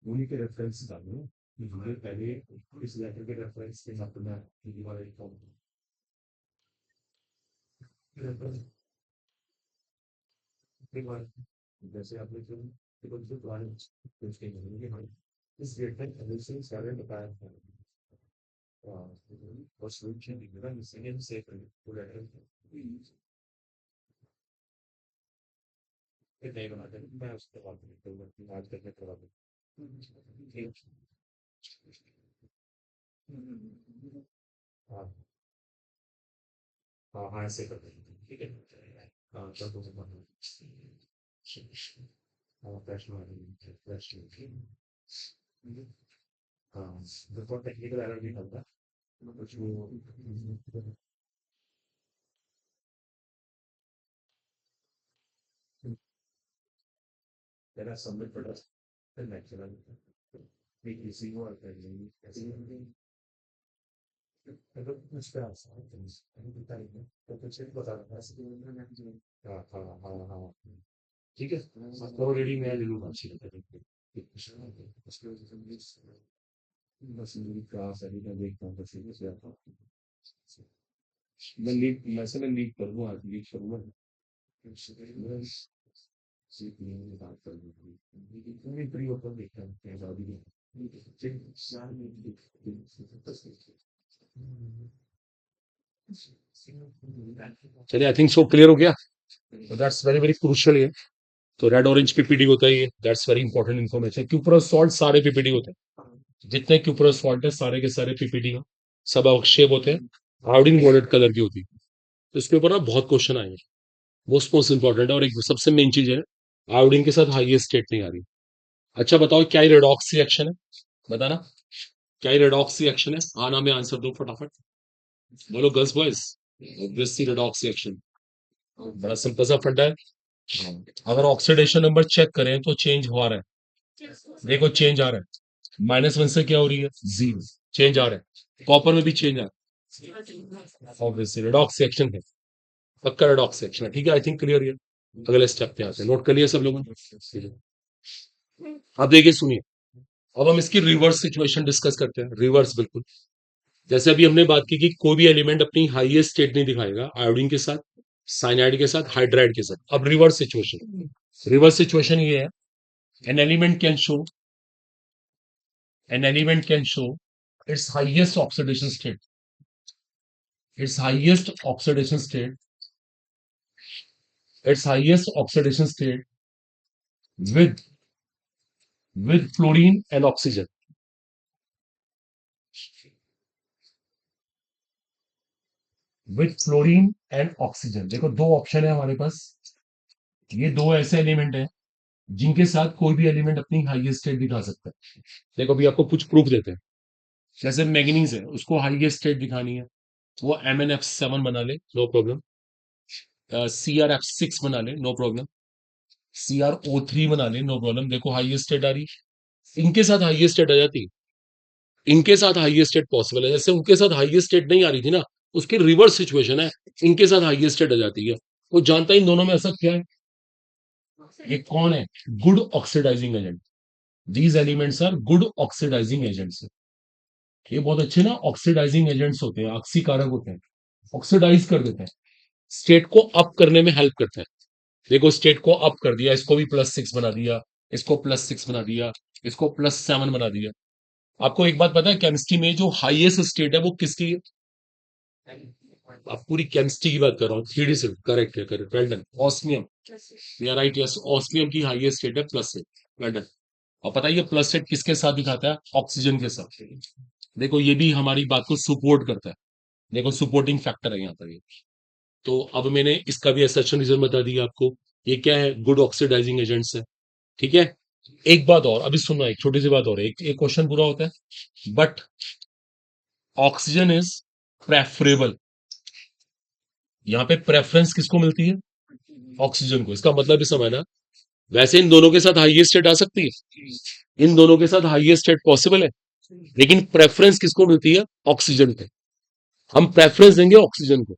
उन्हीं के रेफरेंस डालूंगा कि मुझे पहले इस लेटर के रेफरेंस के साथ मैं दोबारा लिखा हूँ। एक बार जैसे आपने जो जो पुराने उसके कि भाई इस डेट में पहले से ही सारे बताया था, और सोल्यूशन निकला इसलिए हम सेव करें पूरा फिर नहीं बनाते, मैं उसके बाद आज करके करवा दूँ। हाँ हाँ हाँ, ऐसे कर देंगे, ठीक है। हाँ चल तो हाँ प्रश्न आ रही है, प्रश्न हाँ, बिफोर टेक्निकल एरर नहीं होता कुछ वो। तेरा सबमिट बटा फिर नेचुरल एक इसी को कर लेंगे ऐसे ही। अगर कुछ पे आसान है तो बता रही तो कुछ भी बता रहा है ऐसे तो हाँ हाँ हाँ हाँ, ठीक है तो रेडी मैं ले लूँगा अच्छी बस मेरी क्लास अभी मैं देखता हूँ बस ये से आता हूँ। मैं लीव वैसे मैं लीव करूँगा, आज लीव करूँगा। बात कर लूँगी फ्री होकर देखता हूँ क्या अभी चलिए, आई थिंक सो क्लियर हो गया। दैट्स वेरी वेरी क्रूशियल है। तो रेड ऑरेंज पीपीडी होता है ये, that's very important information. Cuprous salt सारे पीपीडी होते हैं, जितने क्यूप्रस सॉल्ट है सारे के सारे पीपीडी हैं, सब अवक्षेप होते हैं, आयोडीन वॉलेट कलर की होती है। तो इसके ऊपर ना बहुत क्वेश्चन आएंगे, मोस्ट इंपॉर्टेंट है। और एक सबसे मेन चीज है, आयोडीन के साथ हाईएस्ट स्टेट नहीं आ रही। अच्छा बताओ, क्या ये रेडॉक्स रिएक्शन है? बताना, क्या ये रेडॉक्स रिएक्शन है? हाँ ना में आंसर दो फटाफट, बोलो girls boys. Obviously redox reaction, बड़ा सिंपल सा फंडा है। अगर ऑक्सीडेशन नंबर चेक करें तो चेंज हो रहा है, देखो चेंज आ रहा है, -1 से क्या हो रही है, 0, चेंज आ रहा है। कॉपर में भी चेंज आ रहा है, ऑब्वियसली रेडॉक्स रिएक्शन है, पक्का रेडॉक्स रिएक्शन है। ठीक है, आई थिंक क्लियर है। अगले स्टेप पे आते हैं, नोट कर लिया सब लोगों ने? अब देखिए सुनिए, अब हम इसकी रिवर्स सिचुएशन डिस्कस करते हैं, रिवर्स बिल्कुल। जैसे अभी हमने बात की कि कोई भी एलिमेंट अपनी हाईएस्ट स्टेट नहीं दिखाएगा आयोडीन के साथ, साइनाइड के साथ, हाइड्राइड के साथ। अब रिवर्स सिचुएशन, रिवर्स सिचुएशन ये है, an element can show, an element can show its highest oxidation state, its highest oxidation state, its highest oxidation state with fluorine and oxygen, with fluorine and oxygen। देखो दो option है हमारे पास, ये दो ऐसे element हैं जिनके साथ कोई भी एलिमेंट अपनी हाईएस्ट स्टेट दिखा सकता है। देखो अभी आपको कुछ प्रूफ देते हैं, जैसे मैग्नीज है, उसको हाईएस्ट स्टेट दिखानी है, वो MnF7 बना ले, नो प्रॉब्लम। CrF6 बना ले, नो प्रॉब्लम। CrO3 बना ले, नो प्रॉब्लम। देखो हाईएस्ट स्टेट आ रही, इनके साथ हाईएस्ट स्टेट आ जाती, इनके साथ हाईएस्ट स्टेट पॉसिबल है। जैसे उनके साथ हाईएस्ट स्टेट नहीं आ रही थी ना, उसकी रिवर्स सिचुएशन है, इनके साथ हाईएस्ट स्टेट आ जाती है। वो जानता है इन दोनों में ऐसा क्या है, ये कौन है, good oxidising agent. These elements are good oxidising agents. ये बहुत अच्छे ना ऑक्सीडाइजिंग एजेंट्स होते हैं, ऑक्सीकारक होते हैं, ऑक्सीडाइज कर देते हैं, स्टेट को अप करने में हेल्प करते हैं। देखो स्टेट को अप कर दिया, इसको भी +6 बना दिया, इसको +6 बना दिया, इसको +7 बना दिया। आपको एक बात पता है, केमिस्ट्री में जो हाईएस्ट स्टेट है वो किसकी है? आप पूरी केमिस्ट्री की बात कर रहा हूँ, 3D से करेक्ट है, correct, well done. Osmium, you are right, yes, osmium की हाईएस्ट स्टेट है +8, वेल डन। और पता है ये +8 किसके साथ दिखाता है? ऑक्सीजन के साथ। देखो ये भी हमारी बात को सपोर्ट करता है, देखो सपोर्टिंग फैक्टर है यहाँ पर ये। तो अब मैंने इसका भी असर्शन रीजन बता दिया आपको। ये क्या है, गुड ऑक्सीडाइजिंग एजेंट्स है। ठीक है, एक बात और अभी सुनना, एक छोटी सी बात और है, एक क्वेश्चन पूरा होता है। बट ऑक्सीजन इज प्रेफरेबल, यहाँ पे प्रेफरेंस किसको मिलती है, ऑक्सीजन को। इसका मतलब इस समय ना, वैसे इन दोनों के साथ हाईएस्ट स्टेट आ सकती है, इन दोनों के साथ हाईएस्ट स्टेट पॉसिबल है, लेकिन प्रेफरेंस किसको मिलती है, ऑक्सीजन पे। हम प्रेफरेंस देंगे ऑक्सीजन को।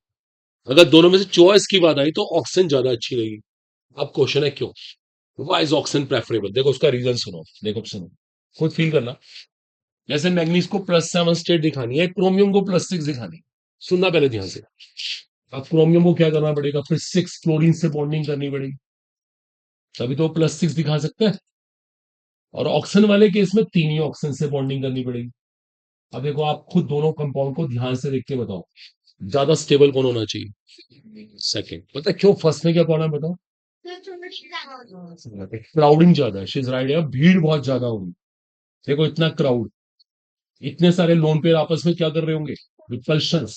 अगर दोनों में से चॉइस की बात आई तो ऑक्सीजन ज्यादा अच्छी रहेगी। अब क्वेश्चन है क्यों, वाई इज ऑक्सीजन प्रेफरेबल। देखो उसका रीजन सुनो, देखो सुनो, खुद फील करना। जैसे मैग्नीज को +7 स्टेट दिखानी है, क्रोमियम को +6 दिखानी है। सुनना पहले ध्यान से। अब क्रोमियम को क्या करना पड़ेगा, फिर 6 क्लोरीन से बॉन्डिंग करनी पड़ेगी, तभी तो +6 दिखा सकते हैं। और ऑक्सीजन वाले केस में 3 ही ऑक्सीजन से बॉन्डिंग करनी पड़ेगी। अब देखो आप खुद दोनों कंपाउंड को ध्यान से देख के बताओ, ज्यादा स्टेबल कौन होना चाहिए, सेकंड। पता है क्यों, फर्स्ट में क्या कौन है बताओ, क्राउडिंग ज्यादा है, शीज राइट है, भीड़ बहुत ज्यादा होगी। देखो इतना क्राउड, इतने सारे लोन पेयर आपस में क्या कर रहे होंगे, रिपल्शंस,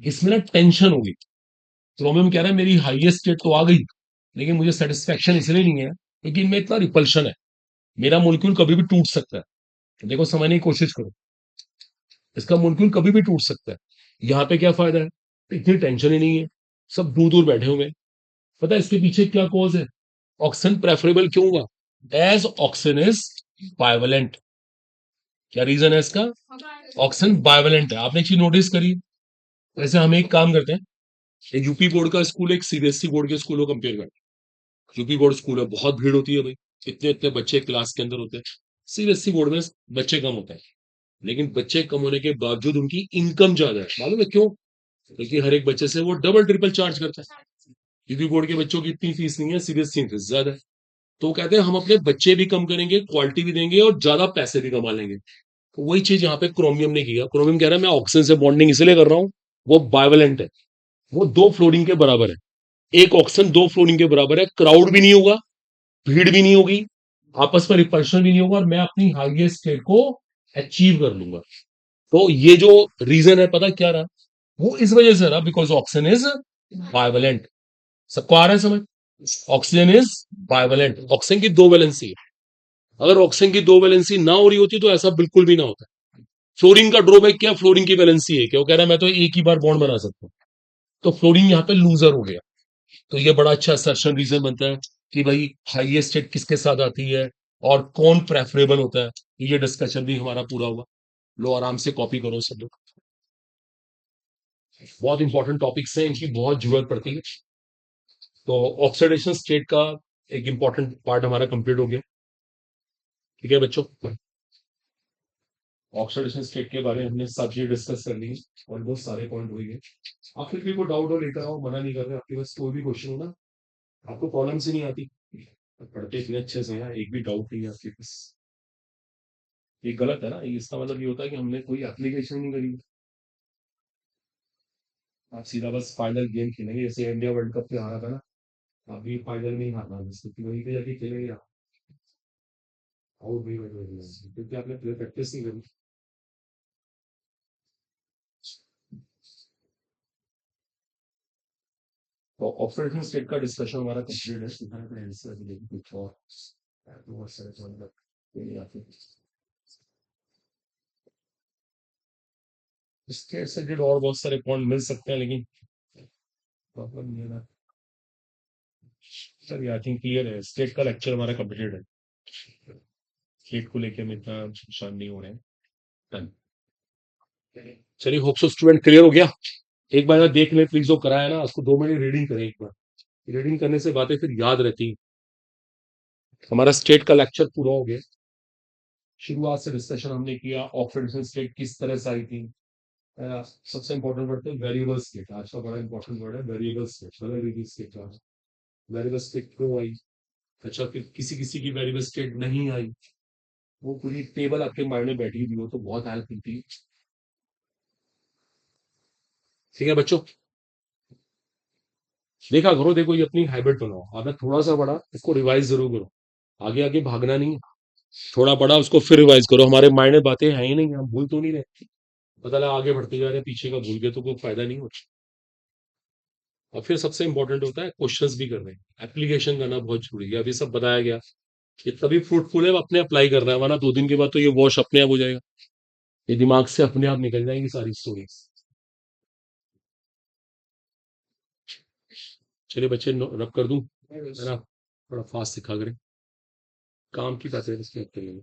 इसमें ना टेंशन होगी। क्रोमियम कह रहा है मेरी हाईएस्ट स्टेट तो आ गई, लेकिन मुझे सेटिस्फेक्शन इसलिए नहीं है क्योंकि इनमें इतना रिपल्शन है, मेरा मोलिक्यूल कभी भी टूट सकता है। तो देखो समझने की कोशिश करो, इसका मोलिक्यूल कभी भी टूट सकता है। यहाँ पे क्या फायदा है, इतनी टेंशन ही नहीं है, सब दूर दूर बैठे हुए हैं। पता है इसके पीछे क्या कॉज है, ऑक्सीजन प्रेफरेबल क्यों हुआ, एज ऑक्सीजन इज बाइवेलेंट। क्या रीजन है इसका, ऑक्सीजन बाइवेलेंट है। आपने एक चीज नोटिस करी, वैसे हम एक काम करते हैं, एक यूपी बोर्ड का स्कूल एक सीबीएसई बोर्ड के स्कूल को कंपेयर करते हैं। यूपी बोर्ड स्कूल है, बहुत भीड़ होती है भाई, इतने इतने बच्चे क्लास के अंदर होते हैं। सीबीएसई बोर्ड में बच्चे कम होते हैं, लेकिन बच्चे कम होने के बावजूद उनकी इनकम ज्यादा है। मालूम है क्यों, क्योंकि हर एक बच्चे से वो डबल ट्रिपल चार्ज करता है। यूपी बोर्ड के बच्चों की इतनी फीस नहीं है, सीबीएसई की फीस ज्यादा है। तो वो कहते हैं हम अपने बच्चे भी कम करेंगे, क्वालिटी भी देंगे और ज्यादा पैसे भी कमा लेंगे। तो वही चीज यहाँ पे क्रोमियम ने किया। क्रोमियम कह रहा है मैं ऑक्सीजन से बॉन्डिंग इसलिए कर रहा हूँ, वो बाइवेलेंट है, वो 2 फ्लोरीन के बराबर है। एक ऑक्सीजन 2 फ्लोरीन के बराबर है, क्राउड भी नहीं होगा, भीड़ भी नहीं होगी, आपस में रिपल्शन भी नहीं होगा, और मैं अपनी हाईएस्ट स्टेट को अचीव कर लूंगा। तो ये जो रीजन है पता क्या रहा, वो इस वजह से रहा बिकॉज ऑक्सीजन इज बाइवेलेंट। सबको आ रहा है समझ, ऑक्सीजन इज बाइवेलेंट, ऑक्सीजन की दो वैलेंसी है। अगर ऑक्सीजन की दो वैलेंसी ना हो रही होती तो ऐसा बिल्कुल भी ना होता। फ्लोरीन का ड्रॉबैक क्या, फ्लोरीन की वैलेंसी है क्या, वो कह रहा है मैं तो एक ही बार बॉन्ड बना सकता हूँ, तो फ्लोरीन यहाँ पे लूजर हो गया। तो ये बड़ा अच्छा असर्शन रीजन बनता है कि भाई हाईएस्ट स्टेट किसके साथ आती है और कौन प्रेफरेबल होता है। ये डिस्कशन भी हमारा पूरा हुआ। लो आराम से कॉपी करो सब लोग, बहुत इंपॉर्टेंट टॉपिक्स हैं, इनकी बहुत जरूरत पड़ती है। तो ऑक्सीडेशन स्टेट का एक इंपॉर्टेंट पार्ट हमारा कंप्लीट हो गया। ठीक है बच्चों, ऑक्सीडेशन स्टेट के बारे में हमने सब चीज डिस्कस कर ली और बहुत सारे पॉइंट हुए हैं। आप फिर भी कोई डाउट हो लेकर आओ, मना नहीं कर रहे, आपके पास कोई भी क्वेश्चन हो ना, आपको प्रॉब्लम से नहीं आती, पढ़ते इतने अच्छे से हैं, एक भी डाउट नहीं है आपके पास। ये गलत है ना, इसका मतलब ये होता है कि हमने कोई एप्लीकेशन नहीं करी। आप सीधा बस फाइनल गेम खेलेंगे, जैसे इंडिया वर्ल्ड कप पे हारा था ना, आप भी फाइनल में ही हारना बस, क्योंकि वहीं पे जाके खेलेंगे आप, आउट भी हो जाएंगे, क्योंकि आपने प्ले प्रैक्टिस नहीं करी। तो ऑक्सीडेशन स्टेट का डिस्कशन हमारा कंप्लीट है, सीधा अपने आंसर भी लेकिन कुछ और बहुत सारे मतलब ये नहीं आते। इसके से रिलेटेड और बहुत सारे पॉइंट मिल सकते हैं, लेकिन प्रॉब्लम ये है ना। सर आई थिंक क्लियर है, स्टेट का लेक्चर हमारा कंप्लीट है, स्टेट को लेके हम इतना परेशान नहीं हो रहे हैं। Done। चलिए होप सो स्टूडेंट क्लियर हो गया। एक बार अगर देख ले प्लीज, जो कराया ना उसको 2 मिनट रीडिंग करें एक बार, रीडिंग करने से बातें फिर याद रहती हैं। हमारा स्टेट का लेक्चर पूरा हो गया। शुरुआत से डिस्कशन हमने किया, ऑक्सीडेशन स्टेट किस तरह से आई थी। सबसे इंपॉर्टेंट वर्ड है वेरिएबल स्टेट, आज का बड़ा इंपॉर्टेंट वर्ड है वेरिएबल स्टेट। वेरिएबल स्टेट का वेरिएबल स्टेट क्यों आई, अच्छा फिर किसी किसी की वेरिएबल स्टेट नहीं आई, वो पूरी टेबल आपके माइंड में बैठी हुई हो तो बहुत हेल्प मिलती है। ठीक है बच्चों, देखा करो, देखो ये अपनी हैबिट बनाओ, आपने थोड़ा सा पढ़ा इसको रिवाइज जरूर करो, आगे आगे भागना नहीं है, थोड़ा पढ़ा उसको फिर रिवाइज करो। हमारे माइंड में बातें हैं ही नहीं, हम भूल तो नहीं रहे। पता लगा आगे बढ़ते जा रहे हैं, पीछे का भूल गए तो कोई फायदा नहीं होता। और फिर सबसे इंपॉर्टेंट होता है क्वेश्चंस भी करने, एप्लीकेशन करना बहुत जरूरी है। अभी सब बताया गया, ये तभी फ्रूटफुल है, अपने अप्लाई करना है, वरना 2 दिन के बाद तो ये वॉश अपने आप हो जाएगा, ये दिमाग से अपने आप निकल जाएंगी सारी स्टोरीज। चलिए बच्चे, रब कर दूं, है ना, थोड़ा फास्ट सिखा करें, काम की बातें इसमें करेंगे।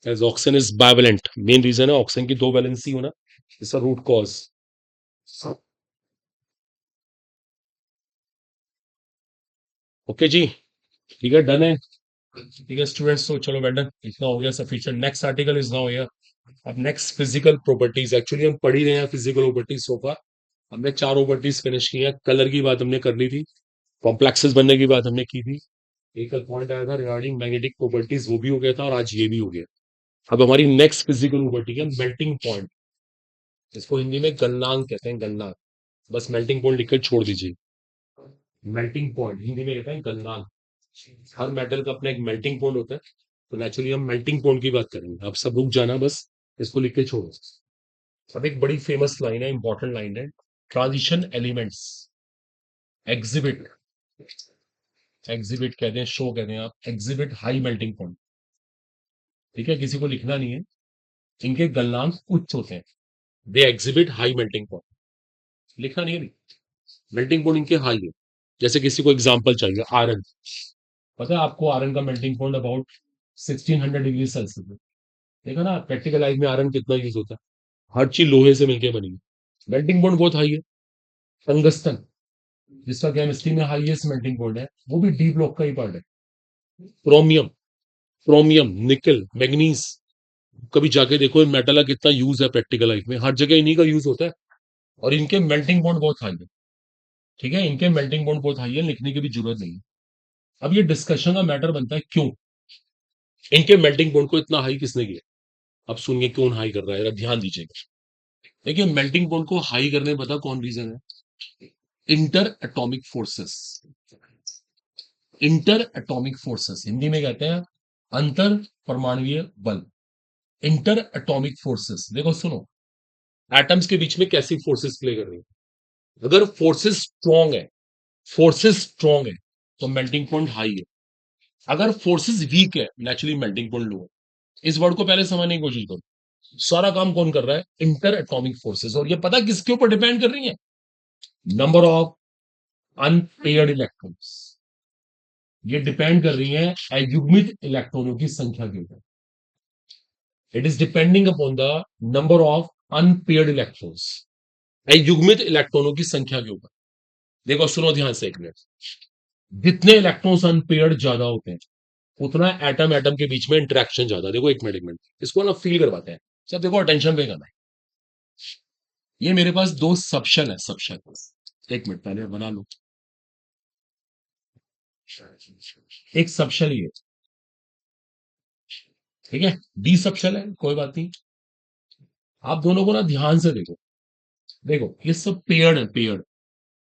As oxygen is bivalent, main reason है ऑक्सीजन की दो वैलेंसी होना, it's a root cause. Okay जी, ठीक है, डन है। ठीक है स्टूडेंट्स, तो चलो वेल, इतना हो गया sufficient. Next article is now here. अब नेक्स्ट फिजिकल प्रॉपर्टीज, एक्चुअली हम पढ़ ही रहे हैं फिजिकल प्रॉपर्टीज सो फार। हमने 4 प्रॉपर्टीज फिनिश की है। कलर की बात हमने कर ली थी, कॉम्प्लेक्सेस बनने की बात हमने की थी, एक पॉइंट आया था रिगार्डिंग मैग्नेटिक प्रॉपर्टीज, वो भी हो गया था, और आज ये भी हो गया। अब हमारी नेक्स्ट फिजिकल प्रॉपर्टी है मेल्टिंग पॉइंट, इसको हिंदी में गलनांक कहते हैं, गलनांक। बस मेल्टिंग पॉइंट लिखकर छोड़ दीजिए। मेल्टिंग पॉइंट हिंदी में कहते हैं गलनांक। हर मेटल का अपना एक मेल्टिंग पॉइंट होता है, तो नेचुरली हम मेल्टिंग पॉइंट की बात करेंगे। अब सब रुक जाना, बस इसको लिख के छोड़ो। अब एक बड़ी फेमस लाइन है, इंपॉर्टेंट लाइन है, ट्रांजिशन एलिमेंट्स एग्जिबिट, एग्जिबिट कहते हैं, शो कहते हैं, आप एग्जिबिट हाई मेल्टिंग पॉइंट। ठीक है, किसी को लिखना नहीं है, इनके गलनांक उच्च होते हैं, they exhibit high melting point, लिखना नहीं है, मेल्टिंग पॉइंट इनके हाई है। जैसे किसी को एग्जांपल चाहिए, आयरन, पता है आपको आयरन का melting point about 1600 degree Celsius है। देखा ना प्रैक्टिकल लाइफ में आयरन कितना यूज होता है, हर चीज लोहे से मिलकर बनी है, मेल्टिंग पॉइंट बहुत हाई है। टंगस्टन, जिसका केमिस्ट्री में हाईएस्ट मेल्टिंग पॉइंट है, वो भी डी ब्लॉक का ही पार्ट है। क्रोमियम, क्रोमियम, निकल, मैग्नीज, कभी जाके देखो इन मेटल का कितना यूज है प्रैक्टिकल लाइफ में, हर जगह इन्हीं का यूज होता है, और इनके मेल्टिंग पॉइंट बहुत हाई है। ठीक है, इनके मेल्टिंग पॉइंट बहुत हाई है, लिखने की भी जरूरत नहीं है। अब ये डिस्कशन का मैटर बनता है, क्यों इनके मेल्टिंग पॉइंट को इतना हाई किसने किया। अब सुनिए क्यों हाई कर रहा है, जरा ध्यान दीजिएगा। देखिए मेल्टिंग पॉइंट को हाई करने में पता कौन रीजन है, inter atomic forces. Inter atomic forces Hindi में कहते हैं अंतर परमाणुीय बल। इंटर एटॉमिक फोर्सेस, देखो सुनो, एटम्स के बीच में कैसी फोर्सेस प्ले कर रही है। अगर फोर्सेस स्ट्रॉन्ग है, फोर्सेस स्ट्रॉन्ग है, तो मेल्टिंग पॉइंट हाई है। अगर फोर्सेस वीक है, नेचुरली मेल्टिंग पॉइंट लो है। इस वर्ड को पहले समझने की कोशिश करो। सारा काम कौन कर रहा है, इंटर एटॉमिक फोर्सेस, और ये पता किसके ऊपर डिपेंड कर रही है, नंबर ऑफ अनपेयर्ड इलेक्ट्रॉन्स। ये डिपेंड कर रही है अयुग्मित इलेक्ट्रॉनों की संख्या के ऊपर। It is depending upon the number of unpaired electrons, अयुग्मित इलेक्ट्रॉनों की संख्या के ऊपर। देखो सुनो ध्यान से एक मिनट, जितने इलेक्ट्रॉन्स अनपेयर्ड ज्यादा होते हैं, उतना एटम एटम के बीच में इंटरेक्शन ज्यादा। देखो एक मिनट इसको ना फील करवाते हैं, सब देखो अटेंशन पे करना है। ये मेरे पास दो सबशेल है, सबशेल, एक मिनट पहले बना लो। एक सबशेल ये, ठीक है, डी सबशेल है, कोई बात नहीं। आप दोनों को ना ध्यान से देखो, देखो ये सब पेयर्ड है, पेयर्ड,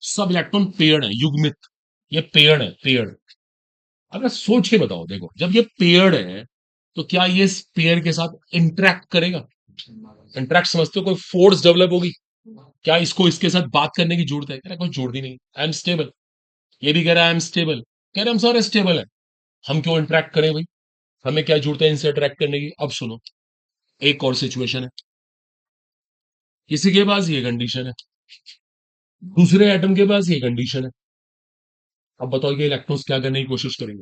सब इलेक्ट्रॉन पेयर्ड है, युग्मित, ये पेयर्ड है, पेयर्ड। अगर सोच के बताओ, देखो जब ये पेयर्ड है, तो क्या ये इस पेयर के साथ इंटरेक्ट करेगा, इंटरेक्ट समझते हो, कोई फोर्स डेवलप होगी क्या, इसको इसके साथ बात करने की जरूरत है, कह रहा कोई जरूरत ही नहीं, आई एम स्टेबल। ये भी कह रहा है आई एम स्टेबल, कह रहे हम सारे स्टेबल है, हम क्यों इंटरेक्ट करें भाई, हमें क्या जरूरत है इनसे इंटरेक्ट करने की। अब सुनो, एक और सिचुएशन है, किसी के पास ये कंडीशन है, दूसरे एटम के पास ये कंडीशन है। अब बताओ ये इलेक्ट्रॉन्स क्या करने की कोशिश करेंगे,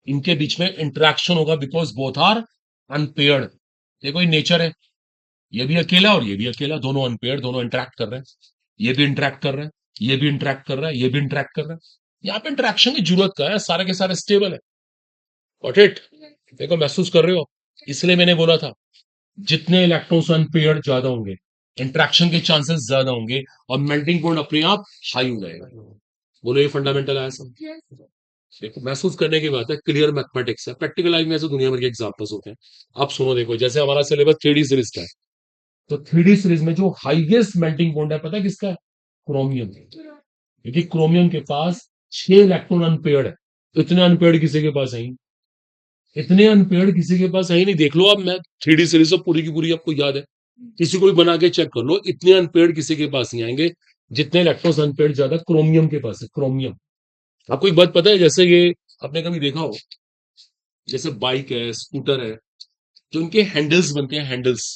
इनके बीच में इंटरेक्शन होगा, बिकॉज बोथ आर अनपेयर्ड। देखो ये नेचर है, ये भी अकेला और ये भी अकेला, दोनों अनपेयर्ड, दोनों इंटरेक्ट कर रहे हैं, ये भी इंटरेक्ट कर रहा है, ये भी इंटरेक्ट कर रहा है, ये भी इंटरेक्ट कर रहा है। यहाँ पे इंटरेक्शन की जरूरत का है, सारे के सारे स्टेबल है। गॉट इट, देखो महसूस कर रहे हो, इसलिए मैंने बोला था जितने इलेक्ट्रॉन्स अनपेयर्ड ज्यादा होंगे, इंटरेक्शन के चांसेस ज्यादा होंगे, और मेल्टिंग पॉइंट अपने आप हाई हो जाएगा। बोलो ये फंडामेंटल है सब। देखो महसूस करने की बात है, क्लियर मैथमेटिक्स है, प्रैक्टिकल लाइफ में ऐसे दुनिया भर के एग्जांपल्स होते हैं। आप सुनो, देखो जैसे हमारा सिलेबस 3D सीरीज का है, तो 3D सीरीज में जो हाईएस्ट मेल्टिंग पॉइंट है पता है किसका है, क्रोमियम, क्योंकि क्रोमियम के पास 6 इलेक्ट्रॉन अनपेयर्ड है, तो इतने अनपेयर्ड किसी के पास नहीं। इतने अनपेयर्ड किसी के पास है ही नहीं। देख लो आप, मैं 3D सीरीज तो पूरी की पूरी आपको याद है, किसी को भी बना के चेक कर लो, इतने अनपेयर्ड किसी के पास नहीं आएंगे जितने इलेक्ट्रॉन्स अनपेयर्ड ज्यादा क्रोमियम के पास है। क्रोमियम, आपको एक बात पता है, जैसे ये आपने कभी देखा हो, जैसे बाइक है, स्कूटर है, जो इनके हैंडल्स बनते हैं, हैंडल्स,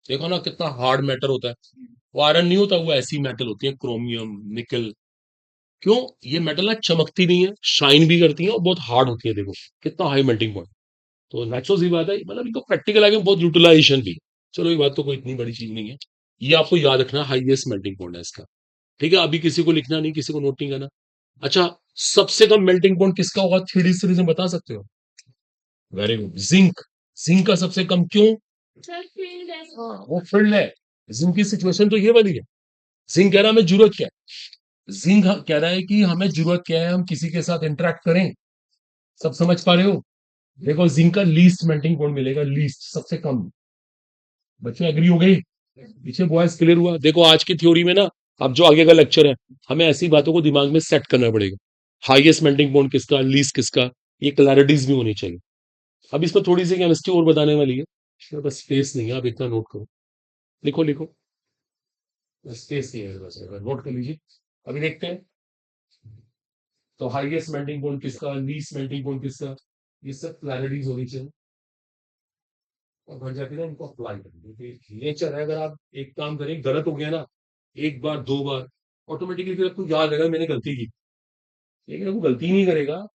देखो ना कितना हार्ड मेटल होता है। वो आयरन नहीं होता, वो ऐसी मेटल होती है, क्रोमियम, निकल। क्यों? ये मेटल ना चमकती नहीं है, शाइन भी करती है और बहुत हार्ड होती है। देखो कितना हाई मेल्टिंग पॉइंट। तो नेचुरल सी बात है, मतलब इनको प्रैक्टिकल आगे बहुत यूटिलाइजेशन भी है। चलो ये बात तो कोई इतनी बड़ी चीज नहीं है। ये आपको याद रखना, हाईएस्ट मेल्टिंग पॉइंट है इसका। ठीक है, अभी किसी को लिखना नहीं, किसी को नोट नहीं करना। अच्छा, सबसे कम मेल्टिंग पॉइंट किसका होगा 3D सीरीज में, बता सकते हो? Very good, zinc. जिंक का सबसे कम, क्यों? सर फील्ड है। हाँ, वो फील्ड है। जिंक की सिचुएशन तो ये वाली है। जिंक कह रहा है हमें जरूरत क्या है, जिंक कह रहा है कि हमें जरूरत क्या है, हम किसी के साथ इंटरेक्ट करें। सब समझ पा रहे हो? देखो जिंक का लीस्ट मेल्टिंग पॉइंट मिलेगा, लीस्ट, सबसे कम। बच्चे एग्री हो गए? पीछे वॉइस क्लियर हुआ? देखो आज की थ्योरी में ना, अब जो आगे का लेक्चर है, हमें ऐसी बातों को दिमाग में सेट करना पड़ेगा। हाईएस्ट मेल्टिंग पॉइंट किसका, लीस्ट किसका, ये क्लैरिटीज भी होनी चाहिए। अब इसमें थोड़ी सी केमिस्ट्री और बताने वाली है, इसमें बस स्पेस नहीं है, आप इतना नोट करो। लिखो लिखो, स्पेस नहीं है बस, नोट कर लीजिए। अभी देखते हैं, तो हाईएस्ट मेल्टिंग पॉइंट किसका, लीस्ट मेल्टिंग पॉइंट किसका, ये सब क्लैरिटीज होनी चाहिए। और घर जाके ना इनको अप्लाई करें, नेचर है। अगर आप एक काम करें, गलत हो गया ना एक बार दो बार, ऑटोमेटिकली फिर आपको याद रहेगा मैंने गलती की। लेकिन वो गलती नहीं करेगा,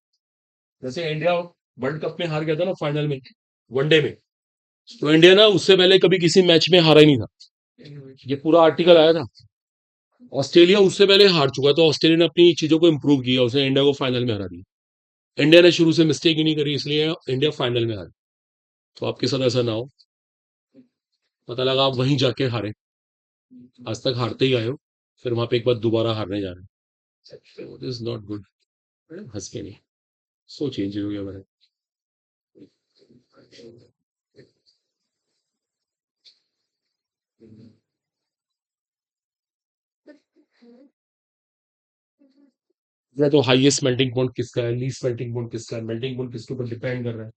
जैसे इंडिया वर्ल्ड कप में हार गया था ना फाइनल में, वनडे में, तो इंडिया ना उससे पहले कभी किसी मैच में हारा ही नहीं था। ये पूरा आर्टिकल आया था। ऑस्ट्रेलिया उससे पहले हार चुका, तो ऑस्ट्रेलिया ने अपनी चीजों को इंप्रूव किया, उसने इंडिया को फाइनल में हरा दिया। इंडिया ने शुरू से मिस्टेक ही नहीं करी, इसलिए इंडिया फाइनल में हारी। तो आपके साथ ऐसा ना हो, पता लगा आप वहीं जाके हारे, आज तक हारते ही आए हो, फिर वहां पे एक बार दोबारा हारने जा रहे हो, दिस इज नॉट गुड। हंस के नहीं, सो चेंज हो गया मेरा। या तो हाईएस्ट मेल्टिंग पॉइंट किसका है, लीस्ट मेल्टिंग पॉइंट किसका है, मेल्टिंग पॉइंट किसके ऊपर डिपेंड कर रहा है,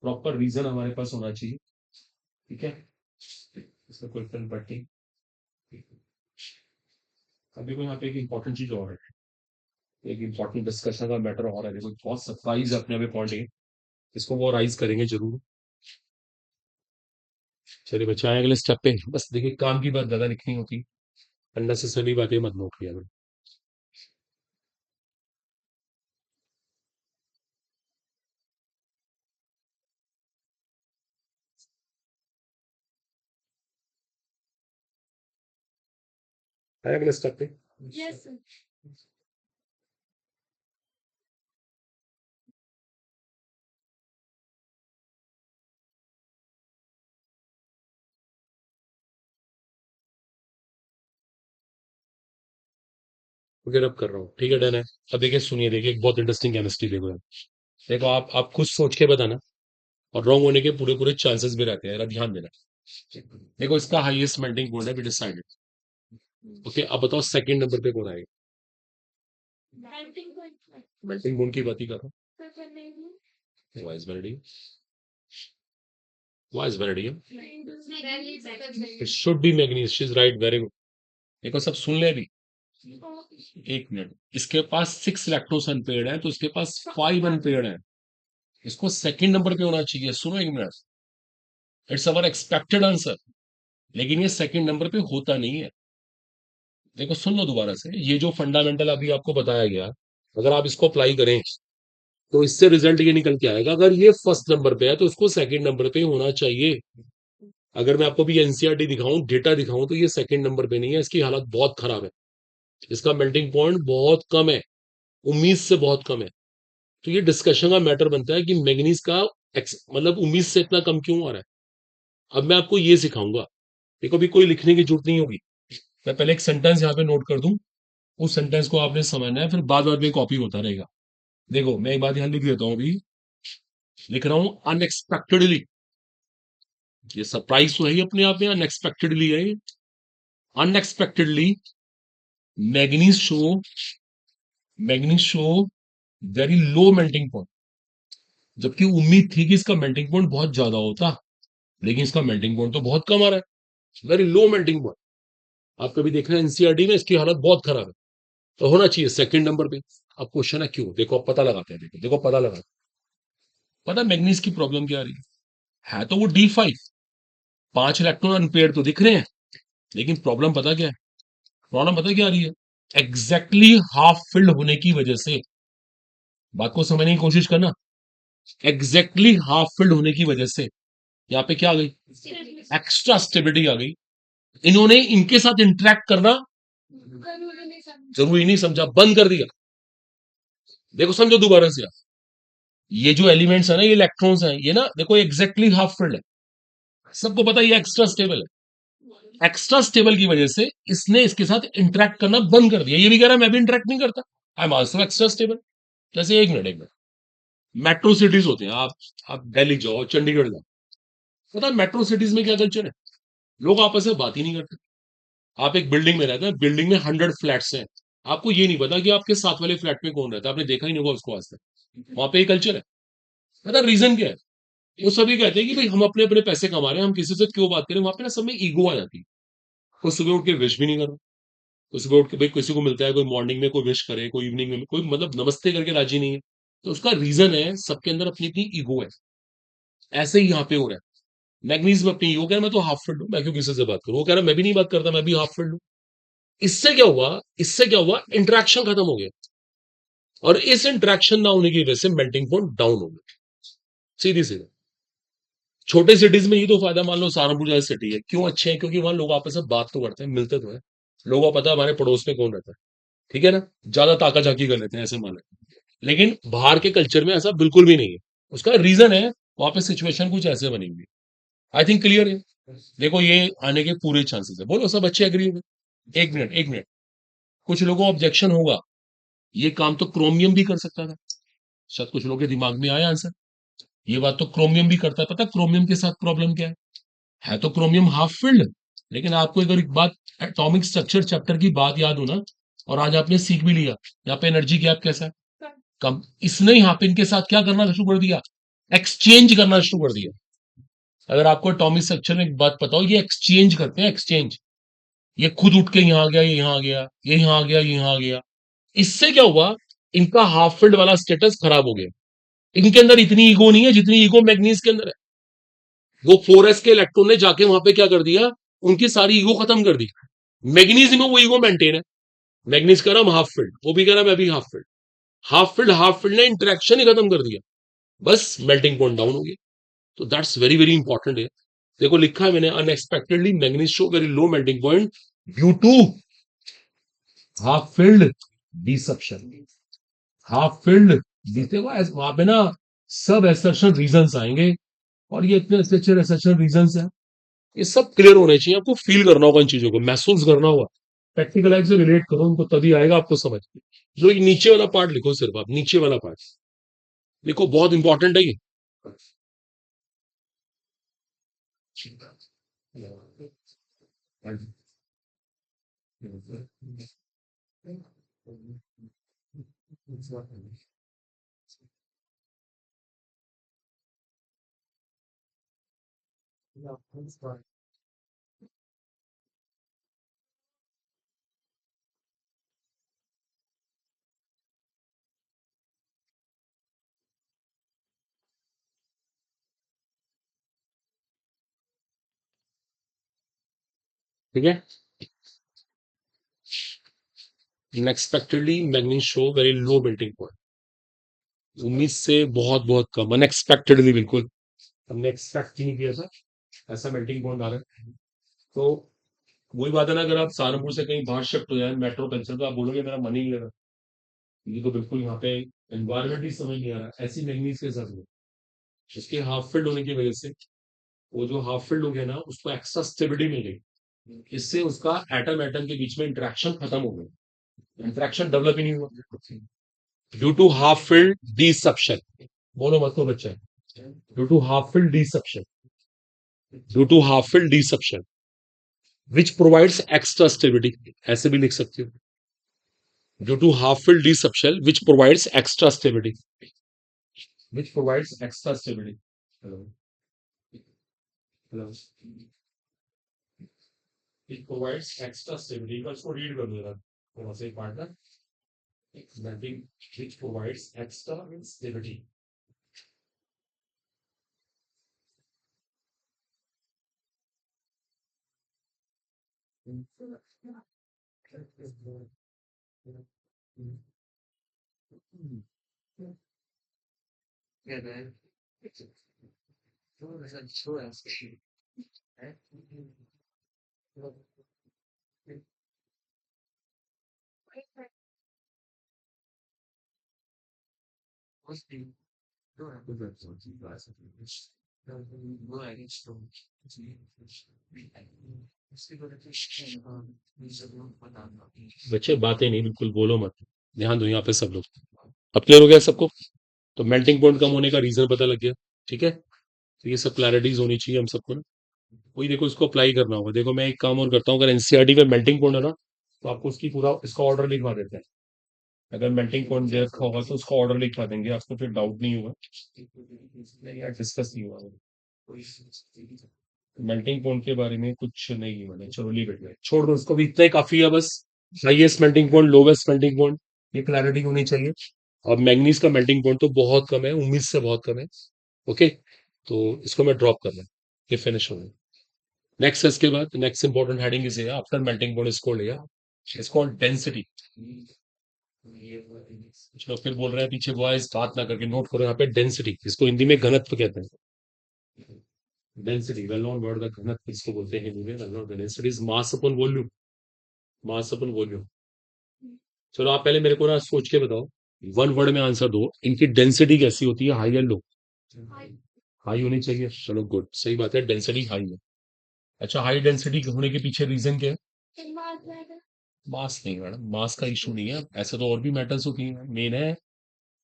प्रॉपर रीजन हमारे पास होना चाहिए। ठीक है, इसमें कोई फिल्म पट्टी। अभी को यहाँ पे एक इंपॉर्टेंट चीज और है, एक इंपॉर्टेंट डिस्कशन का मैटर और है, देखो बहुत सरप्राइज अपने अभी पॉइंट है, इसको वो राइज करेंगे जरूर। चलिए बच्चे आए अगले स्टेप पे। बस देखिए, काम की बात ज्यादा लिखनी होती, अननेसेसरी बातें मत नोट किया करो। आए अगले स्टेप पे। Yes sir. ओके, अब कर रहा हूँ, ठीक है, डन है। अब देखिए सुनिए, देखिए एक बहुत इंटरेस्टिंग केमिस्ट्री, देखो यार। देखो आप खुद सोच के बताना, और रॉन्ग होने के पूरे पूरे चांसेस भी रहते हैं, जरा ध्यान देना। देखो इसका हाईएस्ट मेल्टिंग पॉइंट है, बी डिसाइडेड। ओके, अब बताओ सेकंड नंबर पे कौन आएगा? Melting point. मेल्टिंग पॉइंट की बात ही कर रहा सर करने की। हूँ। Wise vanadium, wise vanadium, it should be manganese, she is right, very good. देखो सब सुन ले अभी, एक मिनट। इसके पास 6 लैक्टोस अनपेयर्ड है, तो इसके पास 5 अनपेयर्ड है, इसको सेकंड नंबर पे होना चाहिए। सुनो एक minute, it's our expected answer, लेकिन ये सेकंड नंबर पे होता नहीं है। देखो सुन लो दोबारा से, ये जो फंडामेंटल अभी आपको बताया गया, अगर आप इसको अप्लाई करें तो इससे रिजल्ट ये निकल के आएगा, अगर ये फर्स्ट नंबर पे है तो इसको सेकंड नंबर पे होना चाहिए। अगर मैं आपको भी एनसीईआरटी दिखाऊं, डेटा दिखाऊं, तो ये सेकंड नंबर पे नहीं है, इसकी हालत बहुत खराब है, इसका मेल्टिंग पॉइंट बहुत कम है, उम्मीद से बहुत कम है। तो ये डिस्कशन का मैटर बनता है कि मैग्नीज का मतलब उम्मीद से इतना कम क्यों आ रहा है। अब मैं आपको ये सिखाऊंगा। देखो अभी कोई लिखने की जरूरत नहीं होगी, मैं पहले एक सेंटेंस यहाँ पे नोट कर दूं, उस सेंटेंस को आपने समझना है, फिर बाद बाद में कॉपी होता रहेगा। देखो मैं एक बात यहाँ लिख देता हूँ, अभी लिख रहा हूं अनएक्सपेक्टेडली। ये सरप्राइज तो है ही अपने आप में, अनएक्सपेक्टेडली है। Unexpectedly manganese show, manganese show very low melting point, जबकि उम्मीद थी कि इसका मेल्टिंग पॉइंट बहुत ज्यादा होता, लेकिन इसका मेल्टिंग पॉइंट तो बहुत कम आ रहा है, वेरी लो मेल्टिंग पॉइंट। आप कभी देख रहे हैं एनसीईआरटी में इसकी हालत बहुत खराब है, तो होना चाहिए सेकंड नंबर पे। अब क्वेश्चन है क्यों, देखो अब पता लगाते हैं, देखो पता लगा, पता मैग्नीज की प्रॉब्लम क्या आ रही है तो वो D5, 5 इलेक्ट्रॉन अनपेयर तो दिख रहे हैं, लेकिन प्रॉब्लम पता क्या है, प्रॉब्लम पता क्या आ रही है, एग्जैक्टली हाफ फिल्ड होने की वजह से, बात को समझने की कोशिश करना, एग्जैक्टली हाफ फिल्ड होने की वजह से यहाँ पे क्या आ गई, एक्स्ट्रा स्टेबिलिटी आ गई। इन्होंने इनके साथ इंटरेक्ट करना जरूरी नहीं समझा, बंद कर दिया। देखो समझो दोबारा से, ये जो एलिमेंट्स है ना, ये इलेक्ट्रॉन्स हैं, ये ना देखो एग्जैक्टली हाफ फिल्ड है, सबको पता है ये एक्स्ट्रा स्टेबल है। एक्स्ट्रा स्टेबल की वजह से इसने इसके साथ इंटरेक्ट करना बंद कर दिया, ये भी कह रहा है मैं भी इंटरेक्ट नहीं करता, I am also extra stable. जैसे एक मिनट, मेट्रो सिटीज होते हैं, आप दिल्ली जाओ, चंडीगढ़ जाओ, पता है मेट्रो सिटीज में क्या कल्चर है, लोग आपस में बात ही नहीं करते। आप एक बिल्डिंग में रहते हैं, बिल्डिंग में 100 फ्लैट्स हैं, आपको ये नहीं पता कि आपके साथ वाले फ्लैट में कौन रहता है, आपने देखा ही नहीं होगा उसको आज तक, वहां पे ये कल्चर है। पता रीजन क्या है, वो सभी कहते हैं कि भाई हम अपने अपने पैसे कमा रहे हैं, हम किसी से क्यों बात करें, वहां पे ना सब में ईगो आ जाती है। कोई सुबह उठ के विश भी नहीं कर रहा, कोई सुबह उठ के भाई किसी को मिलता है, कोई मॉर्निंग में कोई विश करे, कोई इवनिंग में कोई मतलब नमस्ते करके राजी नहीं है। तो उसका रीजन है सबके अंदर अपनी अपनी ईगो है। ऐसे ही यहाँ पे हो रहा है, मैग्नीज में अपनी ईगो कह रहा मैं तो हाफ फिल्ड हूँ, मैं क्यों किसी से बात करूँ, वो कह रहा मैं भी नहीं बात करता, मैं भी हाफ फिल्ड हूँ। इससे क्या हुआ, इससे क्या हुआ, इंटरेक्शन खत्म हो गया, और इस इंटरेक्शन ना होने की वजह से मेल्टिंग पॉइंट डाउन हो गया, सीधी सीधी। छोटे सिटीज में ये तो फायदा, मान लो सहारनपुर जैसी सिटी है, क्यों अच्छे हैं, क्योंकि वहां लोग आपस में बात तो करते हैं, मिलते तो है, लोगों को पता है हमारे पड़ोस में कौन रहता है, ठीक है ना, ज्यादा ताका झाकी कर लेते हैं ऐसे मान लेते। लेकिन बाहर के कल्चर में ऐसा बिल्कुल भी नहीं है। उसका रीजन है वहां पे सिचुएशन कुछ ऐसे बनी हुई है। आई थिंक क्लियर है। देखो ये आने के पूरे चांसेस है, बोलो सब अच्छे एग्री हो। एक मिनट एक मिनट, कुछ लोगों को ऑब्जेक्शन होगा, ये काम तो क्रोमियम भी कर सकता था, शायद कुछ लोगों के दिमाग में आया आंसर, ये बात तो क्रोमियम भी करता है। पता क्रोमियम के साथ प्रॉब्लम क्या है तो क्रोमियम हाफ फिल्ड, लेकिन आपको अगर एक बात एटॉमिक स्ट्रक्चर चैप्टर की बात याद हो ना, और आज आपने सीख भी लिया यहाँ पे एनर्जी गैप कैसा है, कम। इसने यहाँ पे इनके साथ क्या करना शुरू कर दिया, एक्सचेंज करना शुरू कर दिया। अगर आपको एटॉमिक स्ट्रक्चर में एक बात पता हो, ये एक्सचेंज करते हैं, एक्सचेंज, ये खुद उठ के यहाँ आ गया, ये यहाँ आ गया, ये यहाँ आ गया, ये यहाँ आ गया। इससे क्या हुआ, इनका हाफ फील्ड वाला स्टेटस खराब हो गया। इनके अंदर इतनी ईगो नहीं है जितनी ईगो मैग्नीज के अंदर है। वो 4s के इलेक्ट्रॉन ने जाके वहां पे क्या कर दिया, उनकी सारी ईगो खत्म कर दी। मैग्नीज में वो ईगो मेंटेन है, मैग्नीज कह रहा हम हाफ फील्ड, वो भी कह रहा मैं भी हाफ फील्ड। हाफ फील्ड ने इंटरेक्शन ही खत्म कर दिया, बस मेल्टिंग पॉइंट डाउन हो गया। तो दैट्स वेरी वेरी इंपॉर्टेंट है। देखो लिखा है मैंने, unexpectedly manganese show very low melting point due to half field disruption. Half field देखो वहां पे ना सब एसेशन रीजंस आएंगे, और ये इतने अच्छे अच्छे एसेशन रीजंस हैं, ये सब क्लियर होने चाहिए। आपको फील करना होगा इन चीजों को, महसूस करना होगा, प्रैक्टिकल लाइफ से रिलेट करो उनको, तभी आएगा आपको समझ। जो ये नीचे वाला पार्ट लिखो, सिर्फ आप नीचे वाला पार्ट लिखो, बहुत इंपॉर्टेंट है ये। ठीक है, unexpectedly manganese show very low melting point, उम्मीद से बहुत बहुत कम, अनएक्सपेक्टेडली, बिल्कुल हमने एक्सपेक्ट ही नहीं किया था ऐसा मेल्टिंग पॉइंट आ रहा है। तो वही बात है ना, अगर आप सहारनपुर से कहीं बाहर शिफ्ट हो जाए मेट्रो कल्चर, तो आप बोलोगे मेरा मन ही नहीं लगा, ये तो बिल्कुल यहाँ पे एनवायरमेंट ही समझ नहीं आ रहा। ऐसी मैग्नीज के साथ में उसके हाफ फील्ड होने की वजह से, वो जो हाफ फील्ड हो गया ना, उसको एक्स्ट्रा स्टेबिलिटी मिल गई, इससे उसका एटम एटम के बीच में इंटरेक्शन खत्म हो गया, इंटरेक्शन डेवलप ही नहीं हुआ, due to half field disruption. बोलो मत को बच्चा, due to half field disruption, due to half field disruption which provides extra stability, ऐसे भी लिख सकते हो, due to half field disruption which provides extra stability. which provides extra stability. Hello. Hello. It provides extra stability. का इसको read कर लेना थोड़ा सा एक part ना. Melting which provides extra stability. Yeah, man. बच्चे बातें नहीं बिल्कुल बोलो मत. ध्यान दो यहाँ पे सब लोग. अब क्लियर हो गया सबको. तो मेल्टिंग पॉइंट कम होने का रीजन पता लग गया. ठीक है. तो ये सब क्लैरिटीज होनी चाहिए हम सबको ना. वही देखो इसको अप्लाई करना होगा. देखो मैं एक काम और करता हूँ. अगर एनसीईआरटी में मेल्टिंग पॉइंट है ना तो आपको उसकी पूरा इसका ऑर्डर लिखवा देते हैं. अगर मेल्टिंग पॉइंट दे रखा होगा तो उसका ऑर्डर लिखवा देंगे. आपको फिर डाउट नहीं होगा. नहीं यार डिस्कस नहीं हुआ. मेल्टिंग पॉइंट के बारे में कुछ नहीं है. मैंने चलो लीव इट. छोड़ दो उसको भी. इतना ही काफी है बस. Highest melting point, lowest melting point, ये क्लैरिटी होनी चाहिए. और मैग्नीज का मेल्टिंग पॉइंट तो बहुत कम है. उम्मीद से बहुत कम है. ओके. तो इसको मैं ड्रॉप कर रहा हूँ. ये फिनिश हो गया. नेक्स्ट है इसके बाद. Next important heading is after melting point इसको लिया. इसको डेंसिटी. कुछ लोग फिर बोल रहे हैं पीछे बॉयज बात ना करके नोट करो. यहाँ पे डेंसिटी, इसको हिंदी में घनत्व कहते हैं. Density well known word. The घनत्व इसको बोलते हैं हिंदी में. Well known density is mass upon volume. Mass upon volume. चलो आप पहले मेरे को ना सोच के बताओ. वन वर्ड में आंसर दो. इनकी डेंसिटी कैसी होती है, हाई या लो? हाई होनी चाहिए. चलो गुड, सही बात है. डेंसिटी हाई है. अच्छा, हाई डेंसिटी होने के पीछे रीजन क्या है? मास नहीं मैडम, मास का इशू नहीं है. ऐसे तो और भी मैटर्स होती हैं. मेन है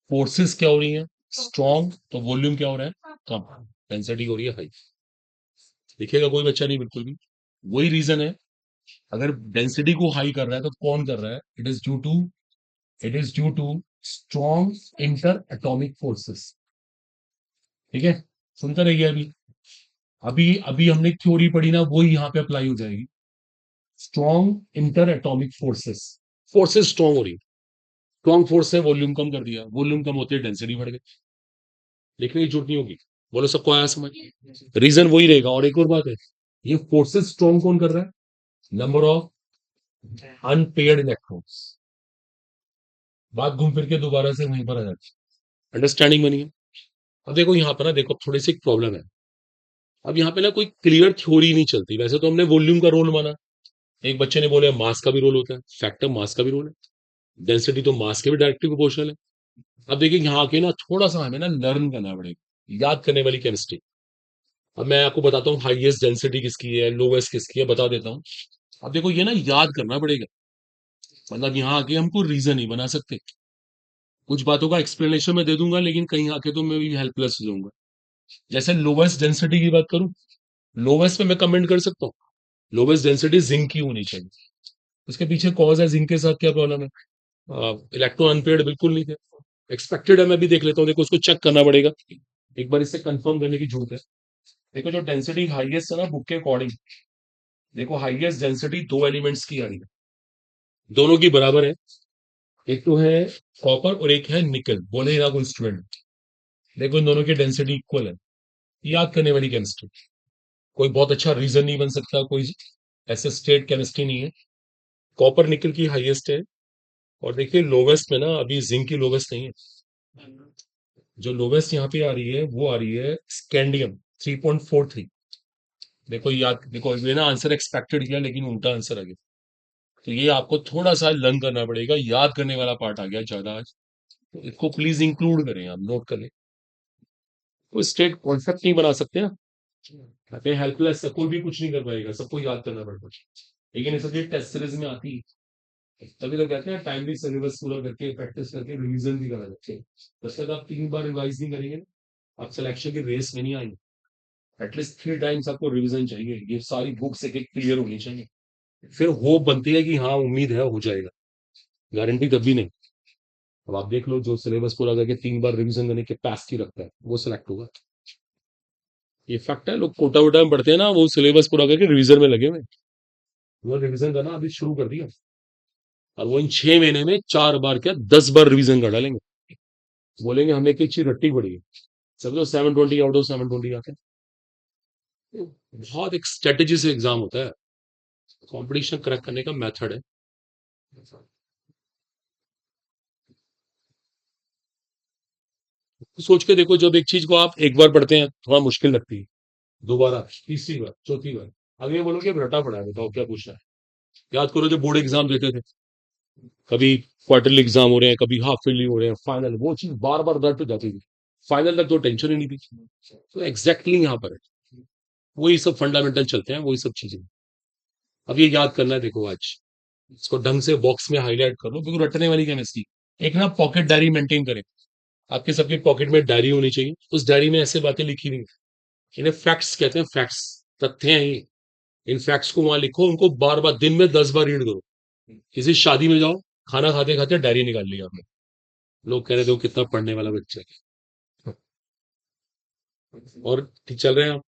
फोर्सेस क्या हो रही हैं, स्ट्रॉन्ग. तो वॉल्यूम क्या हो रहा है, कम. डेंसिटी हो रही है हाई. दिखेगा कोई बच्चा नहीं बिल्कुल भी. वही रीजन है. अगर डेंसिटी को हाई कर रहा है तो कौन कर रहा है? It is due to strong inter atomic forces. ठीक है. सुनते रहिए. अभी अभी अभी हमने थ्योरी पढ़ी ना, वो यहाँ पे अप्लाई हो जाएगी. Strong inter atomic forces. Forces strong हो रही है. स्ट्रॉन्ग फोर्स से वॉल्यूम कम कर दिया. वॉल्यूम कम होती है डेंसिटी बढ़ गई. लिखने की जरूरत नहीं होगी. बोलो सबको आया समझ? रीजन वही रहेगा. और एक और बात है, ये फोर्सेस स्ट्रॉन्ग कौन कर रहा है? Number of unpaired electrons. बात घूम फिर के दोबारा से वहीं पर आ जाती है. अंडरस्टैंडिंग बनी है. अब देखो यहाँ पर ना, देखो थोड़ी सी प्रॉब्लम है. अब यहाँ पे ना कोई क्लियर थ्योरी नहीं चलती. वैसे तो हमने वॉल्यूम का रोल माना. एक बच्चे ने बोले मास का भी रोल होता है. फैक्टर मास का भी रोल है. डेंसिटी तो मास के भी डायरेक्टली प्रोपोर्शनल है. अब देखिए यहाँ के ना थोड़ा सा हमें ना लर्न करना पड़ेगा. याद करने वाली केमिस्ट्री. अब मैं आपको बताता हूँ हाईएस्ट डेंसिटी किसकी है, लोवेस्ट किसकी है, बता देता हूँ. अब देखो ये ना याद करना पड़ेगा. मतलब यहाँ आके हमको रीजन नहीं बना सकते. कुछ बातों का एक्सप्लेनेशन मैं दे दूंगा, लेकिन कहीं आके तो मैं भी हेल्पलेस हो जाऊंगा. जैसे लोवेस्ट डेंसिटी की बात करूं, लोवेस्ट में मैं कमेंट कर सकता हूँ. लोवेस्ट डेंसिटी जिंक की होनी चाहिए. उसके पीछे कॉज है. जिंक के साथ क्या प्रॉब्लम है? इलेक्ट्रॉन अनपेयर्ड बिल्कुल नहीं थे. एक्सपेक्टेड है, मैं भी देख लेता हूँ. देखो उसको चेक करना पड़ेगा. एक बार इससे कंफर्म करने की जरूरत है. देखो जो डेंसिटी हाईएस्ट है ना बुक के अकॉर्डिंग, देखो हाईएस्ट डेंसिटी दो एलिमेंट्स की आ रही है. दोनों की बराबर है. एक तो है कॉपर और एक है निकल. बोले ना कोई स्टूडेंट. देखो इन दोनों की डेंसिटी इक्वल है. याद करने वाली केमिस्ट्री. कोई बहुत अच्छा रीजन नहीं बन सकता. कोई ऐसे स्टेट केमिस्ट्री नहीं है. कॉपर निकल की हाईएस्ट है. और देखिए लोवेस्ट में ना अभी जिंक की लोवेस्ट नहीं है. जो लोवेस्ट यहाँ पे आ रही है वो आ रही है स्कैंडियम 3.43. देखो याद, देखो ये ना आंसर एक्सपेक्टेड किया लेकिन उल्टा आंसर आ गया. तो ये आपको थोड़ा सा लर्न करना पड़ेगा. याद करने वाला पार्ट आ गया ज्यादा आज. तो इसको प्लीज इंक्लूड करें, आप नोट कर लें. कोई स्टेट कॉन्सेप्ट नहीं बना सकते ना. कहते हैं हेल्पलेस है, कोई भी कुछ नहीं कर पाएगा. सबको याद करना पड़ता है. लेकिन ये सब टेस्ट सीरीज में आती है. तभी तो कहते हैं टाइमली सिलेबस पूरा करके प्रैक्टिस करके रिवीजन भी करा जाते हैं. जब तक आप 3 बार रिवाइज नहीं करेंगे ना, आप सिलेक्शन की रेस में नहीं आएंगे. एटलीस्ट 3 टाइम्स आपको रिवीजन चाहिए. ये सारी बुक्स एक एक क्लियर होनी चाहिए. फिर होप बनती है कि हाँ उम्मीद है हो जाएगा. गारंटी तब भी नहीं. अब आप देख लो, जो सिलेबस पूरा करके 3 बार रिवीजन करने के कैपेसिटी रखता है वो सिलेक्ट होगा। ये फैक्ट है, लोग कोटा वोटा में पढ़ते हैं ना, वो सिलेबस पूरा करके रिवीजन में लगे हुए हैं। वो रिवीजन करना अभी शुरू कर दिया, और वो इन 6 महीने में 4 बार क्या 10 बार रिवीजन कर डालेंगे। बोलेंगे हमें एक चीज रट्टी पड़ी है, सब तो 720 आउट ऑफ 720 आते हैं। तो बहुत एक स्ट्रेटेजी से एग्जाम होता है, कंपटीशन क्रैक करने का मेथड है। तो सोच के देखो, जब एक चीज को आप एक बार पढ़ते हैं थोड़ा मुश्किल लगती है, दोबारा, तीसरी बार, चौथी बार, अब ये बोलोगे अब रटा पड़ा है, बताओ क्या पूछना है। याद करो जो बोर्ड एग्जाम देते थे, कभी क्वार्टरली एग्जाम हो रहे हैं, कभी हाफ ईयरली हो रहे हैं, फाइनल, वो चीज बार बार रट जाती थी। फाइनल तक तो टेंशन ही नहीं थी। तो एग्जैक्टली यहाँ पर है, वही सब फंडामेंटल चलते हैं, वही सब चीजें। अब ये याद करना है, देखो आज इसको ढंग से बॉक्स में हाईलाइट कर लो, बिल्कुल रटने वाली केमिस्ट्री। एक ना पॉकेट डायरी मेंटेन करें, आपके सबके पॉकेट में डायरी होनी चाहिए, उस डायरी में ऐसे बातें लिखी हुई हैं। इन्हें फैक्ट्स कहते हैं, फैक्ट्स, तथ्य हैं ये। इन फैक्ट्स को वहां लिखो, उनको बार बार दिन में 10 बार रीड करो। किसी शादी में जाओ, खाना खाते खाते डायरी निकाल लिया आपने, लोग कह रहे थे वो कितना पढ़ने वाला बच्चा है। और ठीक चल रहे हैं आप,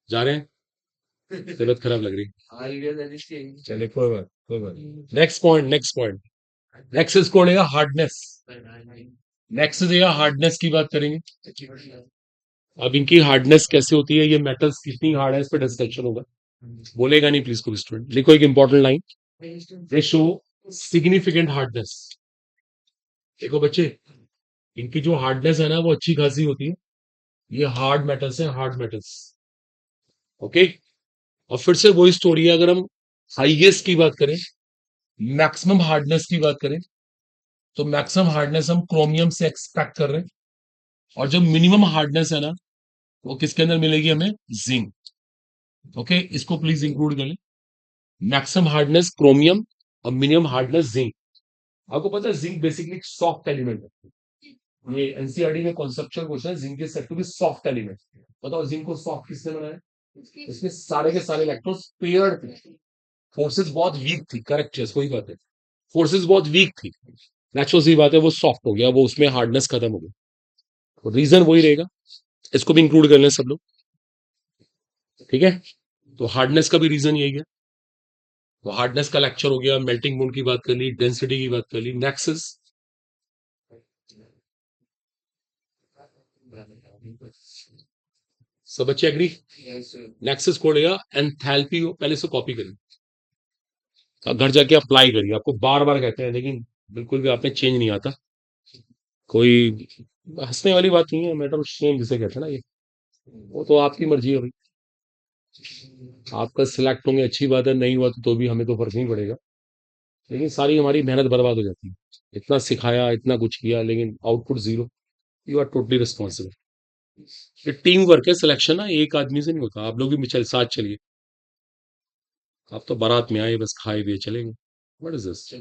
जा रहे हैं, तबीयत खराब लग रही है, चलिए कोई बात, कोई बात। Next point, next point, next इसको लेगा हार्डनेस। नेक्स्ट देगा हार्डनेस की बात करेंगे। अब इनकी हार्डनेस कैसे होती है, ये मेटल्स कितनी हार्ड है, इस पर डिस्कशन होगा। बोलेगा नहीं प्लीज कोई स्टूडेंट, लिखो एक इंपॉर्टेंट लाइन, दे शो सिग्निफिकेंट हार्डनेस। देखो बच्चे, इनकी जो हार्डनेस है ना वो अच्छी खासी होती है। ये हार्ड मेटल्स है, हार्ड मेटल्स। ओके, और फिर से वही स्टोरी है, अगर हम हाईएस्ट की बात करें, मैक्सिमम हार्डनेस की बात करें, तो मैक्सिमम हार्डनेस हम क्रोमियम से एक्सपेक्ट कर रहे हैं। और जो मिनिमम हार्डनेस है ना, वो किसके अंदर मिलेगी हमें, जिंक। ओके, इसको प्लीज इंक्लूड कर लें। मैक्सिमम हार्डनेस क्रोमियम और मिनिमम हार्डनेस जिंक। आपको पता है जिंक बेसिकली सॉफ्ट एलिमेंट है। ये एनसीईआरटी में कॉन्सेप्चुअल क्वेश्चन है, zinc is said to be soft element. बताओ जिंक को सॉफ्ट किसने बनाया, इसमें सारे के सारे इलेक्ट्रॉन्स पेयर्ड थे, फोर्सेस बहुत वीक थी, करेक्ट है, कोई बात है, फोर्सेस बहुत वीक थी, नेचुरल सी बात है, वो सॉफ्ट हो गया, वो उसमें हार्डनेस खत्म हो गई। तो रीजन वही रहेगा, इसको भी इंक्लूड कर लें सब लोग, ठीक है। तो हार्डनेस का भी रीजन यही है। तो हार्डनेस का लेक्चर हो गया, मेल्टिंग पॉइंट की बात कर ली, डेंसिटी की बात कर ली। नेक्स्ट, सब बच्चे एग्री, नेक्स्ट कोडेगा एंथैल्पी हो, पहले से कॉपी करें, घर जाके अप्लाई करिए, आपको बार बार कहते हैं लेकिन बिल्कुल भी आप में चेंज नहीं आता। कोई हंसने वाली बात नहीं है, मैटर ऑफ शेम जिसे कहते हैं ना, ये वो तो आपकी मर्जी है भाई, आपका सिलेक्ट होंगे अच्छी बात है, नहीं हुआ तो भी हमें तो फर्क नहीं पड़ेगा, लेकिन सारी हमारी मेहनत बर्बाद हो जाती है। इतना सिखाया, इतना कुछ किया, लेकिन output zero, you are totally responsible. ये टीम वर्क है, सिलेक्शन ना एक आदमी से नहीं होता, आप लोग भी चल साथ चलिए। आप तो बारात में आए बस खाए पिए चलेंगे, व्हाट इज दिस,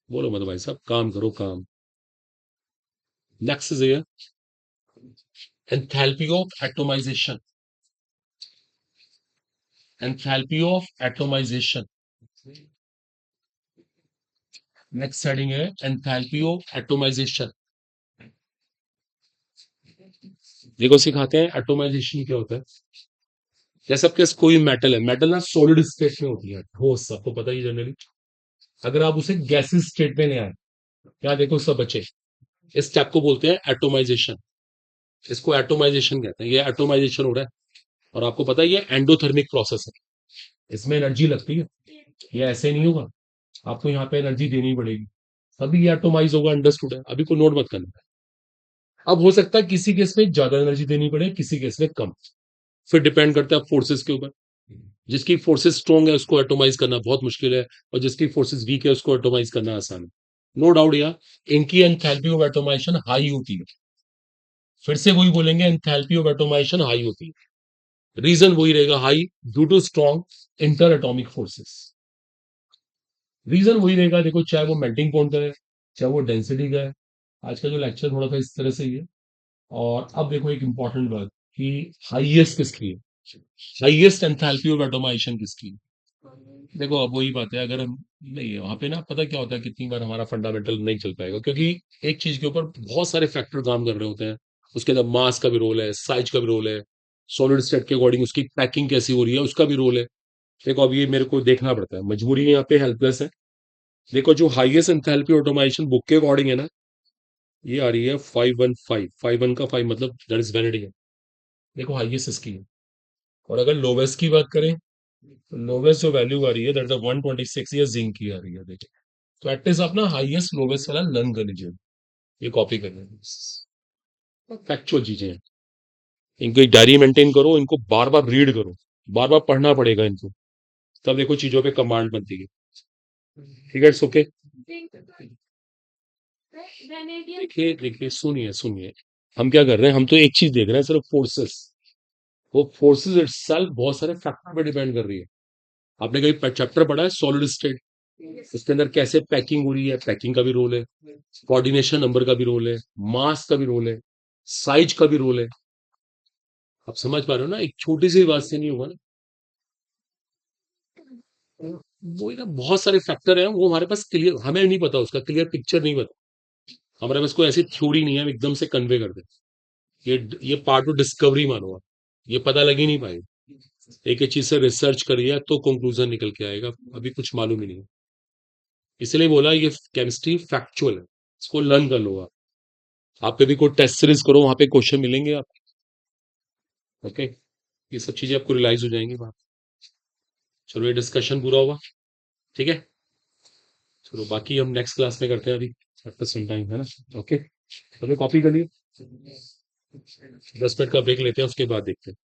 बोलो मत भाई साहब, काम करो काम। Next is enthalpy of atomization, enthalpy of atomization. Next heading है एंथैल्पी ऑफ एटोमाइजेशन। देखो सिखाते हैं एटोमाइजेशन क्या होता है। जैसे आपके पास कोई मेटल है, मेटल ना सॉलिड स्टेट में होती है, ठोस, आपको पता ही जनरली। अगर आप उसे गैसेस स्टेट में ले आए, क्या देखो सब बच्चे, इस स्टेप को बोलते हैं एटोमाइजेशन। इसको एटोमाइजेशन कहते हैं, ये एटोमाइजेशन हो रहा है। और आपको पता है ये एंडोथर्मिक प्रोसेस है, इसमें एनर्जी लगती है, ये ऐसे नहीं होगा, आपको यहाँ पे एनर्जी देनी पड़ेगी, तभी ये एटोमाइज होगा, अंडरस्टूड है, अभी कोई नोट मत करना। अब हो सकता है किसी केस में ज्यादा एनर्जी देनी पड़े, किसी केस में कम, फिर डिपेंड करता है फोर्सेस के ऊपर। जिसकी फोर्सेस स्ट्रॉन्ग है उसको एटोमाइज करना बहुत मुश्किल है, और जिसकी फोर्सेस वीक है उसको एटोमाइज करना आसान है। नो डाउट यार, इनकी एंथैल्पी ऑफ एटोमाइजेशन हाई होती है। फिर से वही बोलेंगे, एंथैल्पी ऑफ एटोमाइजेशन हाई होती है, रीजन वही रहेगा, high due to strong inter atomic forces. Reason वही रहेगा, देखो चाहे वो मेल्टिंग पॉइंट का है, चाहे वो डेंसिटी का है। आज का जो लेक्चर थोड़ा सा इस तरह से ही है। और अब देखो एक इंपॉर्टेंट बात, कि हाईएस्ट किसकी है, हाईएस्ट एंथैल्पी ऑफ एटोमाइजेशन किसकी है। देखो अब वही बात है, अगर हम नहीं वहां पे ना, पता क्या होता है, कितनी बार हमारा फंडामेंटल नहीं चल पाएगा, क्योंकि एक चीज के ऊपर बहुत सारे फैक्टर काम कर रहे होते हैं। उसके अंदर मास का भी रोल है, साइज का भी रोल है, सॉलिड स्टेट के अकॉर्डिंग उसकी पैकिंग कैसी हो रही है उसका भी रोल है। देखो अब ये मेरे को देखना पड़ता है, मजबूरी में यहाँ पे हेल्पलेस है। देखो जो हाईएस्ट एंथैल्पी ऑटोमाइजेशन बुक के अकॉर्डिंग है ना, ये आ रही है 515, 5 का 5 मतलब दैट इज वेनेडी है। देखो हाईएस्ट इसकी है। और अगर लोवेस्ट की बात करें, तो लोवेस्ट जो वैल्यू आ रही है दैट इज 126, ये जिंक की आ रही है, देखिए। तो एटलीस्ट आप ना हाईएस्ट लोवेस्ट वाला लर्न कर लीजिए, ये कॉपी कर लीजिए। फैक्चुअल चीजें हैं, इनको एक डायरी मेंटेन करो, इनको बार बार रीड करो, बार बार पढ़ना पड़ेगा इनको, तब देखो चीजों पे कमांड बनती है। ठीक है, इट्स ओके। वेनेडियम। देखिए देखिए, सुनिए सुनिए, हम क्या कर रहे हैं, हम तो एक चीज देख रहे हैं सिर्फ, फोर्सेस। वो फोर्सेस इटसेल्फ बहुत सारे फैक्टर पे डिपेंड कर रही है। आपने कहीं चैप्टर पढ़ा है सॉलिड स्टेट, उसके अंदर कैसे पैकिंग हो रही है, पैकिंग का भी रोल है, कोऑर्डिनेशन नंबर का भी रोल है, मास का भी रोल है, साइज का भी रोल है। आप समझ पा रहे हो ना, एक छोटी सी बात से नहीं होगा ना। वो ना बहुत सारे फैक्टर हैं, वो हमारे पास क्लियर, हमें नहीं पता, उसका क्लियर पिक्चर नहीं पता। हमारे पास कोई ऐसी थ्योरी नहीं है हम एकदम से कन्वे कर दें। ये पार्ट ऑफ डिस्कवरी मानो आप, ये पता लग ही नहीं पाएगा। एक एक चीज से रिसर्च करिए तो कंक्लूजन निकल के आएगा, अभी कुछ मालूम ही नहीं है। इसलिए बोला ये केमिस्ट्री फैक्चुअल है, इसको लर्न कर लो आप कभी कोई टेस्ट सीरीज करो, वहां पे क्वेश्चन मिलेंगे आप। ओके, ये सब चीजें आपको रियलाइज हो जाएंगी बात। चलो ये डिस्कशन पूरा हुआ, ठीक है। चलो बाकी हम नेक्स्ट क्लास में करते हैं, अभी आफ्टर सम टाइम, है ना। ओके, चलो कॉपी कर लिए, 10 मिनट का ब्रेक लेते हैं, उसके बाद देखते हैं।